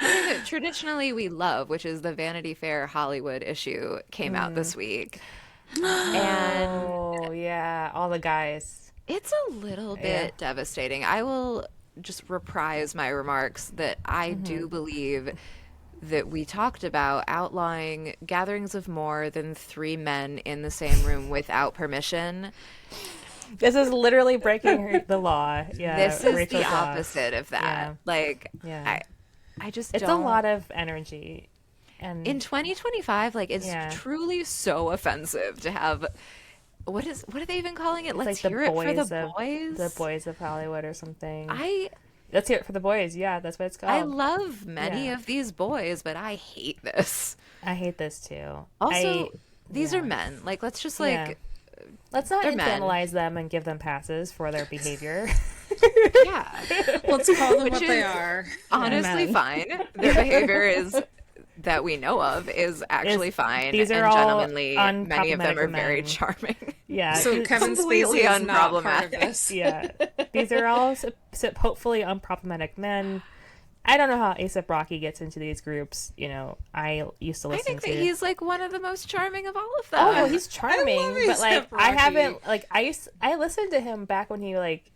S2: that traditionally we love, which is the Vanity Fair Hollywood issue, came out this week, and
S1: oh yeah, all the guys.
S2: it's a little bit devastating. I will just reprise my remarks that I do believe that we talked about outlawing gatherings of more than 3 men in the same room without permission.
S1: This is literally breaking the law. Yeah,
S2: This is
S1: Rachel's
S2: the
S1: law.
S2: opposite of that.
S1: Yeah.
S2: Like,
S1: Yeah.
S2: I just
S1: It's
S2: don't.
S1: a lot of energy, and
S2: In 2025, like, it's
S1: Yeah.
S2: truly so offensive to have. What are they even calling it?
S1: it's
S2: Let's
S1: like
S2: hear it for the
S1: of
S2: boys.
S1: the boys of Hollywood or something.
S2: I
S1: Let's hear it for the boys. Yeah, that's what it's called.
S2: I love many
S1: Yeah.
S2: of these boys, but I hate this.
S1: I hate this too.
S2: Also, these are men. Like, let's just like.
S1: Yeah. Let's not
S2: They're men.
S1: infantilize them and give them passes for their behavior.
S2: Yeah.
S3: Let's call them
S2: Which
S3: what they
S2: is-
S3: are.
S2: Honestly,
S1: men.
S2: fine. Their behavior is that we know of is actually fine.
S1: these are
S2: and
S1: all
S2: gentlemanly. Many of them are
S1: unproblematic
S2: very
S1: men.
S2: charming.
S1: Yeah.
S3: So Kevin
S2: completely
S3: Spacey is not part of
S2: unproblematic.
S3: this.
S1: Yeah. These are all hopefully unproblematic men. I don't know how A$AP Rocky gets into these groups. I used to
S2: I
S1: listen
S2: think
S1: to.
S2: that he's like one of the most charming of all of them.
S1: Oh, he's charming,
S3: love
S1: but like
S3: A$AP
S1: I
S3: Rocky.
S1: haven't like I listened to him back when he like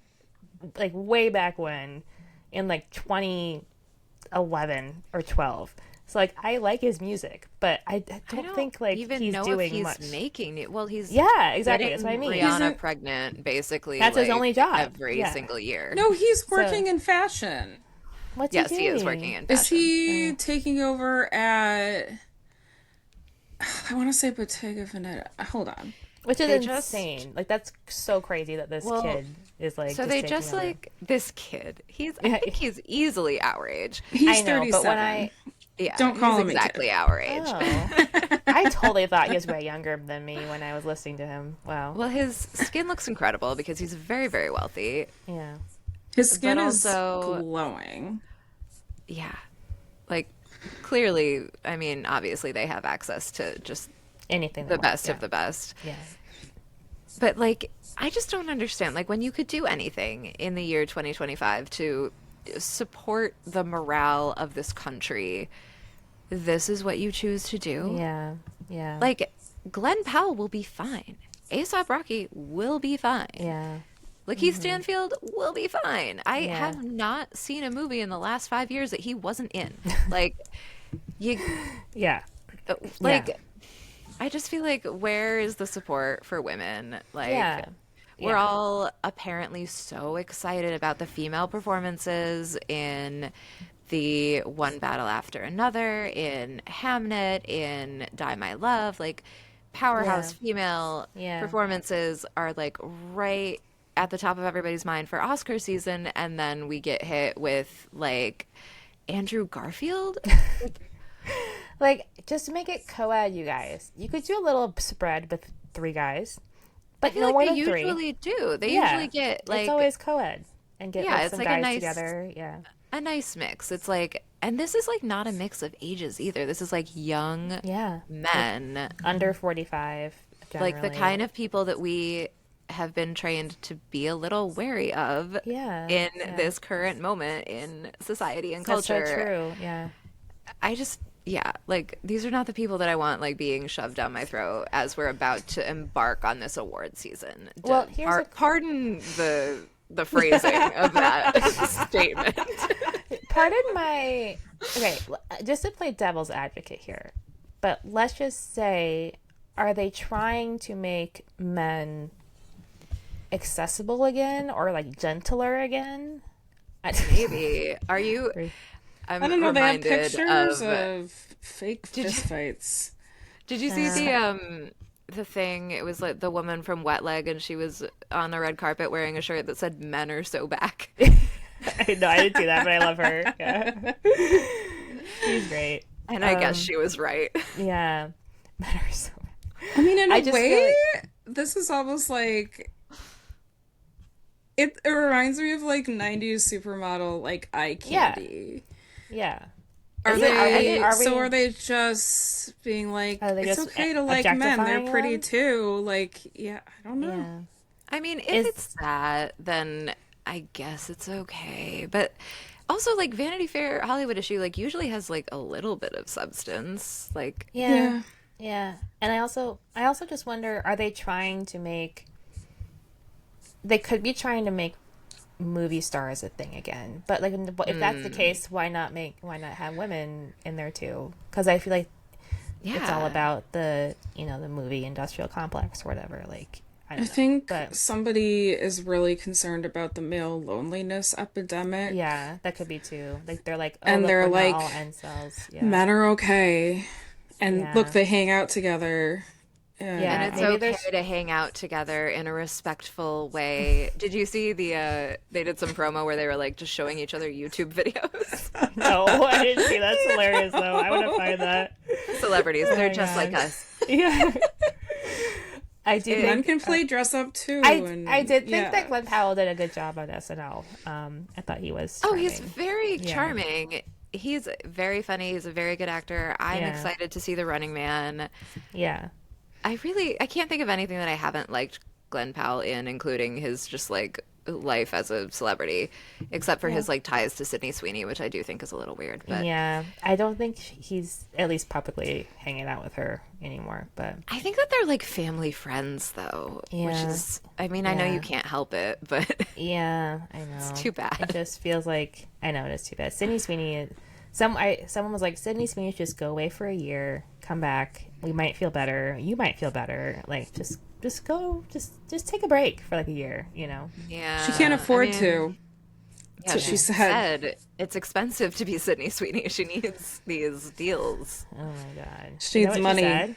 S1: way back when in like 2011 or 12. So like I like his music, but I don't think like
S2: even
S1: he's
S2: know
S1: doing
S2: if he's
S1: much.
S2: making it. Well, he's
S1: Yeah, exactly.
S2: getting
S1: That's what I mean.
S2: Rihanna pregnant basically.
S1: That's his
S2: like,
S1: only job.
S2: every
S1: Yeah.
S2: single year.
S3: No, he's working in fashion.
S1: What's
S2: yes,
S1: he
S2: he is
S1: doing?
S2: working in
S3: Is
S2: fashion.
S3: he taking over at? I want to say Bottega Veneta. Hold on.
S1: Which is
S2: They just-
S1: insane. Like that's so crazy that this kid is like.
S2: So they
S1: taking
S2: just
S1: over.
S2: like this kid. I think he's easily our age.
S3: He's
S1: I know,
S3: 37.
S1: but when I
S2: Yeah,
S3: Don't call
S2: he's
S3: him a kid.
S2: exactly our age.
S1: oh, I totally thought he was way younger than me when I was listening to him. Wow.
S2: Well, his skin looks incredible because he's very, very wealthy.
S3: His skin
S2: but
S3: is
S2: also-
S3: glowing.
S2: Yeah, like clearly, I mean, obviously they have access to just
S1: Anything they
S2: the
S1: want.
S2: best
S1: Yeah.
S2: of the best.
S1: Yeah.
S2: But like, I just don't understand. Like, when you could do anything in the year 2025 to support the morale of this country, this is what you choose to do.
S1: Yeah. Yeah.
S2: Like, Glenn Powell will be fine. Aesop Rocky will be fine.
S1: Yeah.
S2: Lakeith Stanfield will be fine. I
S1: Yeah.
S2: have not seen a movie in the last 5 years that he wasn't in. Like, you,
S1: Yeah.
S2: like,
S1: Yeah.
S2: I just feel like, where is the support for women? Like,
S1: Yeah.
S2: we're
S1: Yeah.
S2: all apparently so excited about the female performances in the One Battle After Another, in Hamnet, in Die My Love. Like,
S1: Yeah.
S2: powerhouse female
S1: Yeah.
S2: performances are like right at the top of everybody's mind for Oscar season, and then we get hit with like Andrew Garfield.
S1: Like, just make it co-ed, you guys. You could do a little spread with 3 guys,
S2: I
S1: but
S2: feel
S1: no
S2: like
S1: more
S2: they
S1: than 3.
S2: usually do. They
S1: Yeah.
S2: usually get like
S1: It's always co-ed and get
S2: yeah,
S1: like
S2: it's
S1: some
S2: like a
S1: guys
S2: nice
S1: together. Yeah.
S2: a nice mix. It's like, and this is like not a mix of ages either. This is like young
S1: Yeah.
S2: men,
S1: Under 45
S2: like the
S1: generally.
S2: kind of people that we have been trained to be a little wary of
S1: Yeah.
S2: in
S1: Yeah.
S2: this current moment in society and
S1: That's so
S2: culture.
S1: true. Yeah.
S2: I just, yeah, like these are not the people that I want like being shoved down my throat as we're about to embark on this award season.
S1: Well, here's a-
S2: Pardon the phrasing of that statement.
S1: Pardon my. Okay, just to play devil's advocate here, but let's just say, are they trying to make men accessible again or like gentler again?
S2: Maybe. Are you? I'm
S3: I don't know. They have
S2: reminded
S3: pictures
S2: of.
S3: of fake fist fights.
S2: Did you see the thing? It was like the woman from Wet Leg, and she was on the red carpet wearing a shirt that said "Men are so back."
S1: No, I didn't see that, but I love her. Yeah. She's great.
S2: And I guess she was right.
S1: Yeah. Men are so.
S3: I mean, in
S1: I
S3: a
S1: just
S3: way,
S1: feel
S3: this is almost like it reminds me of like 90s supermodel like eye
S1: Yeah.
S3: candy.
S1: Yeah.
S3: Are
S1: Is it-
S3: they
S1: are we-
S3: so are they just being like
S1: Are they
S3: it's
S1: just
S3: okay to like men, they're
S1: objectifying
S3: pretty
S1: them?
S3: too? Like, yeah, I don't know.
S1: Yeah.
S2: I mean, if
S1: Is-
S2: it's that, then I guess it's okay. But also, like Vanity Fair Hollywood Issue, like usually has like a little bit of substance. Like,
S1: Yeah.
S3: Yeah.
S1: Yeah. And I also just wonder, are they trying to make, they could be trying to make movie stars a thing again. But like if that's the case, why not have women in there too? Cuz I feel like it's all
S2: yeah.
S1: about the, the movie industrial complex or whatever. Like, I
S3: I
S1: don't know.
S3: think
S1: But
S3: somebody is really concerned about the male loneliness epidemic.
S1: yeah, that could be too. Like they're like, oh,
S3: And
S1: look,
S3: they're
S1: we're not
S3: like,
S1: all incels. Yeah.
S3: Men are okay. And
S1: Yeah.
S3: look, they hang out together.
S1: Yeah.
S2: And it's
S1: maybe
S2: okay
S1: there's-
S2: to hang out together in a respectful way. Did you see they did some promo where they were like just showing each other YouTube videos?
S1: No, I didn't see that. That's hilarious though. I want to find that.
S2: Celebrities, they're
S1: my
S2: just like
S1: God.
S2: us.
S1: Yeah. I do
S3: Men
S1: think
S3: can play dress up too.
S1: I did think
S3: yeah.
S1: that Glenn Powell did a good job on SNL. I thought he was
S2: Oh, he's
S1: charming.
S2: very charming. He's very funny. He's a very good actor. I'm
S1: Yeah.
S2: excited to see The Running Man.
S1: Yeah.
S2: I can't think of anything that I haven't liked Glenn Powell in, including his just like life as a celebrity, except for his like ties to Sydney Sweeney, which I do think is a little weird. But
S1: Yeah. I don't think he's at least publicly hanging out with her anymore, but
S2: I think that they're like family friends though, which
S1: Yeah.
S2: is, I mean, I know
S1: Yeah.
S2: you can't help it, but
S1: yeah, I know.
S2: too bad.
S1: It just feels like, I know, it is too bad. Sydney Sweeney, someone was like, Sydney Sweeney should just go away for a year, come back. We might feel better. You might feel better. Like, just go, just take a break for like a year,
S2: yeah,
S3: She can't afford
S2: I mean,
S3: to.
S2: Yeah,
S3: what she said.
S2: It's expensive to be Sydney Sweeney. She needs these deals.
S1: Oh my God.
S3: She
S1: You know
S3: needs
S1: what
S3: money.
S1: said?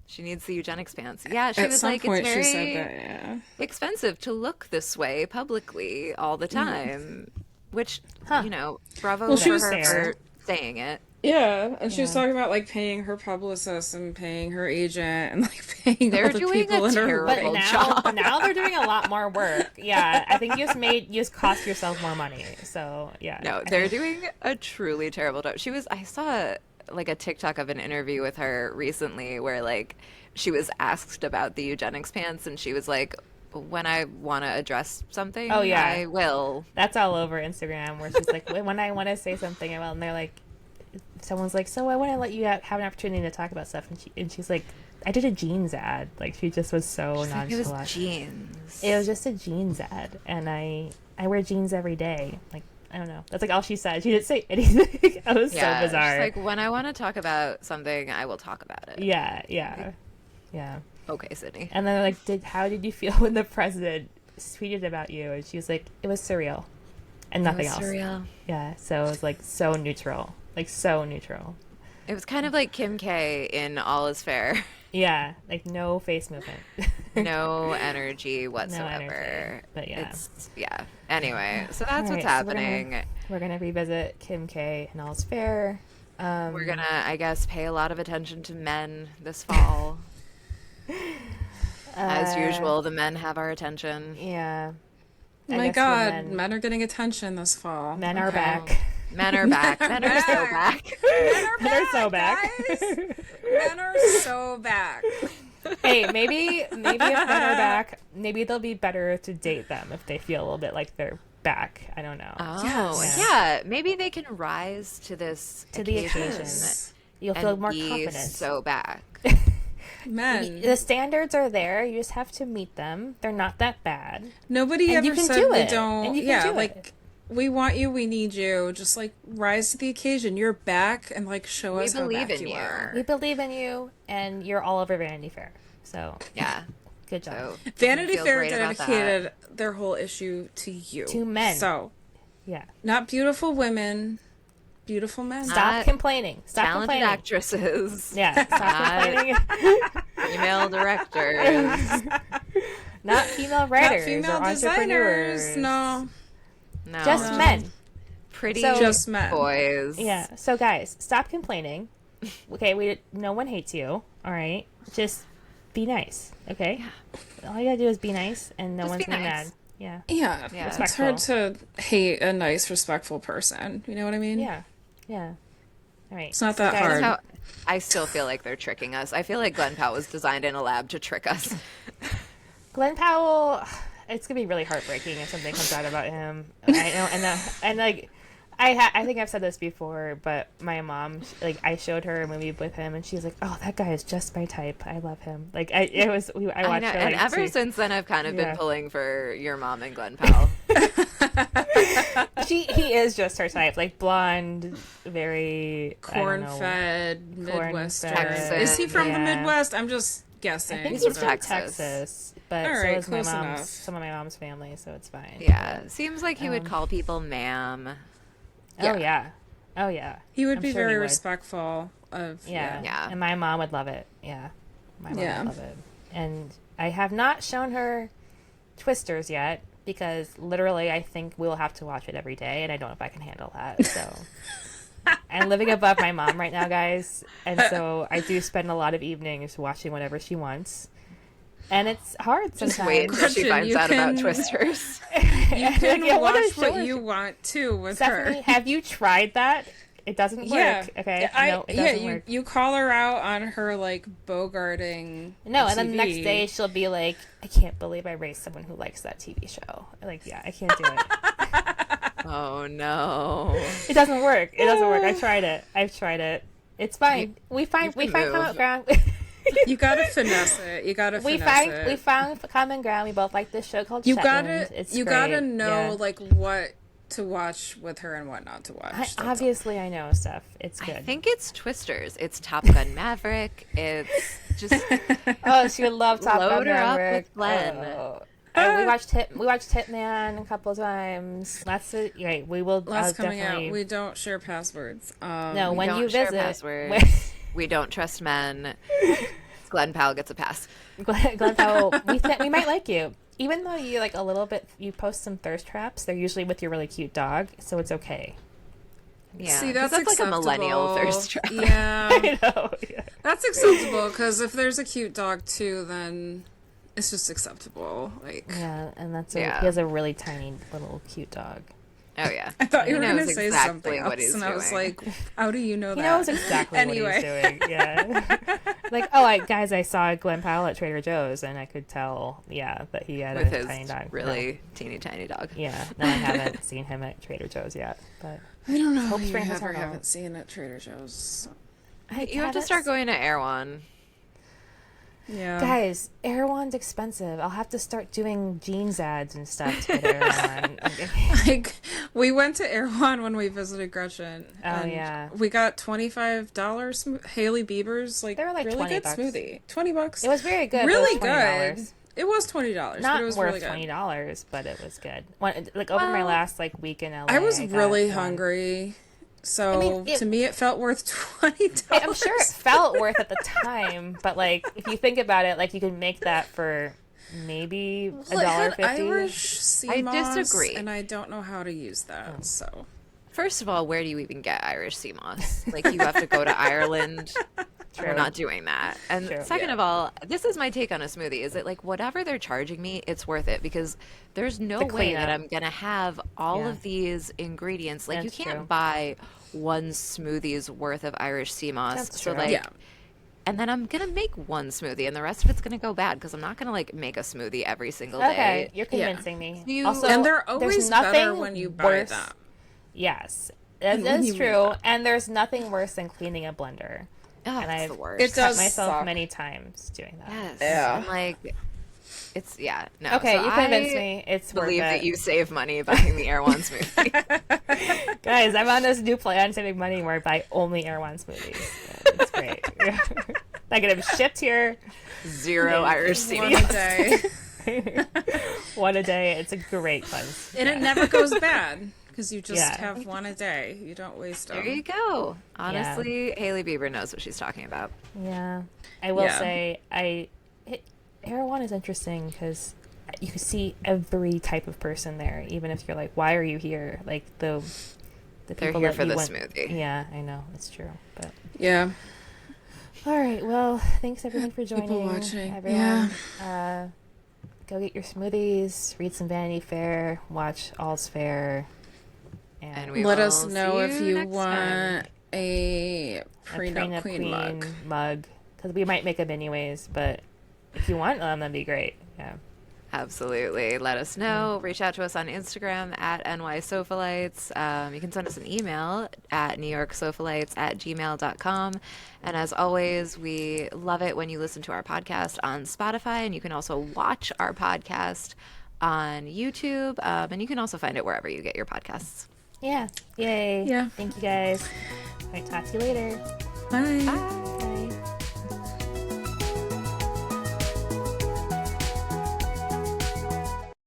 S2: She needs the eugenics pants. Yeah, she
S3: At
S2: was
S3: some
S2: like,
S3: point,
S2: it's
S3: she
S2: very
S3: said that. Yeah.
S2: expensive to look this way publicly all the time. Which, bravo
S3: Well, she
S2: for
S3: was
S2: her
S1: fair.
S2: for saying it.
S3: Yeah, and she was talking about like paying her publicist and paying her agent and like paying
S2: They're
S3: all the
S2: doing
S3: people
S2: a
S3: in her
S2: terrible
S1: But
S3: life.
S1: now they're doing a lot more work. Yeah, I think you just cost yourself more money. So yeah.
S2: No, they're doing a truly terrible job. I saw like a TikTok of an interview with her recently where like she was asked about the eugenics pants and she was like, when I want to address something,
S1: Oh, yeah.
S2: I will.
S1: That's all over Instagram where she's like, when I want to say something, I will. And they're like, someone's like, so I want to let you have an opportunity to talk about stuff. And she's like, I did a jeans ad. Like, she just was so nonchalant.
S2: It was jeans.
S1: It was just a jeans ad. And I wear jeans every day. Like, I don't know. That's like all she said. She didn't say anything. It was so bizarre.
S2: She's like, when I want to talk about something, I will talk about it.
S1: Yeah.
S2: Okay, Sydney.
S1: And then like, how did you feel when the president tweeted about you? And she was like, it was surreal, and nothing else.
S2: Surreal.
S1: Yeah. So it was like so neutral,
S2: It was kind of like Kim K in All Is Fair.
S1: Yeah, like no face movement,
S2: No energy whatsoever.
S1: No energy. But yeah.
S2: Anyway, so that's what's
S1: So
S2: happening.
S1: we're gonna revisit Kim K and All's Fair.
S2: We're gonna, I guess, pay a lot of attention to men this fall. As usual, the men have our attention.
S1: Yeah.
S3: Oh my God, men are getting attention this fall.
S1: Men are back.
S2: Men are back. Men are so back.
S3: Men are so back. Guys. Men are so back.
S1: Hey, maybe if men are back, maybe they'll be better to date them if they feel a little bit like they're back. I don't know.
S2: Oh, yeah. Maybe they can rise to this
S1: the occasion. You'll feel more confident.
S2: So back.
S3: Men.
S1: The standards are there. You just have to meet them. They're not that bad.
S3: Nobody
S1: and
S3: ever said we don't.
S1: And you can do
S3: like
S1: it.
S3: We want you. We need you. Just like rise to the occasion. You're back, and like show us how back you are.
S1: We believe in you, and you're all over Vanity Fair. So
S2: yeah,
S1: good job.
S2: So,
S3: Vanity Fair dedicated their whole issue to you,
S1: to men.
S3: So
S1: yeah,
S3: not beautiful women. Beautiful men.
S1: Stop complaining. Stop
S2: talented
S1: complaining.
S2: Actresses.
S1: Yeah. Stop complaining.
S2: Female directors.
S1: Not female writers.
S3: Not female
S1: or
S3: designers. No.
S1: Just men.
S2: Pretty
S3: just men.
S2: Boys.
S1: Yeah. So guys, stop complaining. Okay, no one hates you. All right. Just be nice. Okay? Yeah. All you gotta do is be nice and no one's gonna be mad. Yeah.
S3: Yeah. It's hard to hate a nice, respectful person. You know what I mean?
S1: Yeah. Yeah. All right.
S3: It's not that hard.
S2: I still feel like they're tricking us. I feel like Glenn Powell was designed in a lab to trick us.
S1: Glenn Powell, it's gonna be really heartbreaking if something comes out about him. I know, and like, I think I've said this before, but my mom, like, I showed her a movie with him, and she's like, "Oh, that guy is just my type. I love him." Like, I watched her. Like,
S2: and ever since then, I've kind of been pulling for your mom and Glenn Powell.
S1: He is just her type, like blonde, very
S3: corn-fed Midwestern.
S2: Texas.
S3: Is he from the Midwest? I'm just guessing.
S1: I think he's from Texas, but so is some of my mom's family, so it's fine.
S2: Yeah, seems like he would call people ma'am.
S1: Oh yeah.
S3: He would be very respectful of.
S1: Yeah. And my mom would love it. Yeah, my mom would love it. And I have not shown her Twisters yet because literally I think we'll have to watch it every day, and I don't know if I can handle that. So I'm living above my mom right now, guys, and so I do spend a lot of evenings watching whatever she wants. And it's hard sometimes.
S2: Just wait until she finds out about Twisters.
S3: You can watch what you want too with
S1: Stephanie,
S3: her.
S1: Have you tried that? It doesn't work.
S3: Yeah.
S1: Okay. No, it doesn't work.
S3: You call her out on her like bogarting.
S1: No, and
S3: TV.
S1: then the next day she'll be like, "I can't believe I raised someone who likes that TV show." Like, yeah, I can't do it.
S2: Oh no.
S1: It doesn't work. I've tried it. It's fine. We find common ground.
S3: You gotta finesse it.
S1: We found common ground. We both like this show called Shetland.
S3: You gotta know like what to watch with her and what not to watch.
S1: Obviously, I know stuff. It's good.
S2: I think it's Twisters. It's Top Gun Maverick. It's just
S1: oh, she would love Top Gun
S2: load her up
S1: Maverick.
S2: with Glenn.
S1: We watched Hitman a couple of times. We will.
S3: Last coming out. We don't share passwords.
S1: No, when you visit,
S2: we don't trust men. Glenn Powell gets a pass.
S1: Glenn Powell, we might like you. Even though you like a little bit, you post some thirst traps, they're usually with your really cute dog, so it's okay.
S2: Yeah,
S3: see, that's
S2: like a millennial thirst trap.
S3: Yeah,
S1: I know. Yeah.
S3: That's acceptable because if there's a cute dog too, then it's just acceptable. Like
S1: and he has a really tiny little cute dog.
S2: Oh yeah.
S3: I thought you
S2: He
S3: were going to
S2: knows
S3: say
S2: exactly
S3: something
S2: what
S3: else,
S2: he's
S3: and I was
S2: doing.
S3: like, how do you know
S1: He
S3: that?
S1: knows exactly what he's doing. Yeah. Like, guys, I saw Glen Powell at Trader Joe's, and I could tell, that he had
S2: With
S1: a
S2: his
S1: tiny dog.
S2: really teeny tiny dog.
S1: Yeah. No, I haven't seen him at Trader Joe's yet, but
S3: I don't know.
S1: Hope
S3: You
S1: Spring
S3: ever
S1: Hotel.
S3: haven't seen at Trader Joe's.
S2: You have to start going to Erewhon.
S3: Yeah.
S1: Guys, Erewhon's expensive. I'll have to start doing jeans ads and stuff to get Erewhon.
S3: Like, we went to Erewhon when we visited Gretchen.
S1: Oh,
S3: and
S1: yeah.
S3: We got $25 Haley Bieber's, like,
S1: They were like
S3: really
S1: 20
S3: good
S1: bucks.
S3: smoothie. $20.
S1: It was very good.
S3: Really
S1: but it was
S3: good.
S1: $20.
S3: It was $20,
S1: Not
S3: but it was
S1: worth
S3: really good.
S1: $20, but it was good. Over my last week in LA,
S3: I was
S1: got
S3: really
S1: one.
S3: hungry. So, to me, it felt worth $20.
S1: I'm sure it felt worth at the time, but if you think about it, you can make that for maybe $1.50.
S3: Irish sea moss,
S2: disagree.
S3: and I don't know how to use that. So,
S2: First of all, where do you even get Irish sea moss? You have to go to Ireland. We're not doing that. And
S1: True.
S2: second of all, this is my take on a smoothie. Is that whatever they're charging me, it's worth it because there's no way that I'm gonna have all of these ingredients. You
S1: That's
S2: can't
S1: true.
S2: buy one smoothie's worth of Irish sea moss.
S1: That's
S2: So
S1: true.
S2: and then I'm gonna make one smoothie, and the rest of it's gonna go bad because I'm not gonna make a smoothie every single day.
S1: Okay, you're convincing me. Also,
S3: and they're always
S1: there's
S3: better
S1: nothing
S3: when you buy
S1: worse.
S3: them.
S1: Yes,
S3: when
S1: that's
S3: you
S1: true.
S3: make
S1: And there's nothing worse than cleaning a blender.
S2: Oh,
S1: And
S2: it's
S1: I've
S2: the worst.
S3: It
S1: cut
S3: does
S1: myself
S3: suck.
S1: many times doing that.
S2: Yes.
S3: Yeah.
S2: And it's no.
S1: Okay,
S2: So
S1: you convinced me. It's worth
S2: believe
S1: it.
S2: that you save money buying the Erewhon smoothie.
S1: Guys, I'm on this new plan saving money where I buy only Erewhon smoothies. It's great. I get them shipped here.
S2: Zero Irish sea
S3: One
S2: moss.
S3: a day.
S1: One a day. It's a great cleanse.
S3: And it never goes bad because you just
S1: Yeah.
S3: have one a day. You don't waste them.
S2: There you go. Honestly, Haley Bieber knows what she's talking about.
S1: Yeah. I will
S3: Yeah.
S1: say, Erewhon is interesting because you can see every type of person there, even if you're like, why are you here? The
S2: They're
S1: people
S2: here
S1: that
S2: for
S1: you
S2: the
S1: went-
S2: smoothie.
S1: Yeah, I know. It's true. But
S3: Yeah.
S1: all right. Well, thanks everyone for joining.
S3: People watching.
S1: Everyone, go get your smoothies, read some Vanity Fair, watch All's Fair,
S2: And we
S3: Let
S2: will
S3: us know
S2: see
S3: if
S2: you
S3: you
S2: next
S3: want
S2: time.
S3: a
S1: a
S3: prenup queen mug.
S1: because we might make them anyways. But if you want them, that'd be great. Yeah.
S2: Absolutely. Let us know. Reach out to us on Instagram at nysofalites. You can send us an email at newyorksofalites@gmail.com. And as always, we love it when you listen to our podcast on Spotify. And you can also watch our podcast on YouTube. And you can also find it wherever you get your podcasts.
S1: Yeah. Yay.
S3: Yeah.
S1: Thank you guys. All right. Talk to you later.
S3: Bye.
S2: Bye.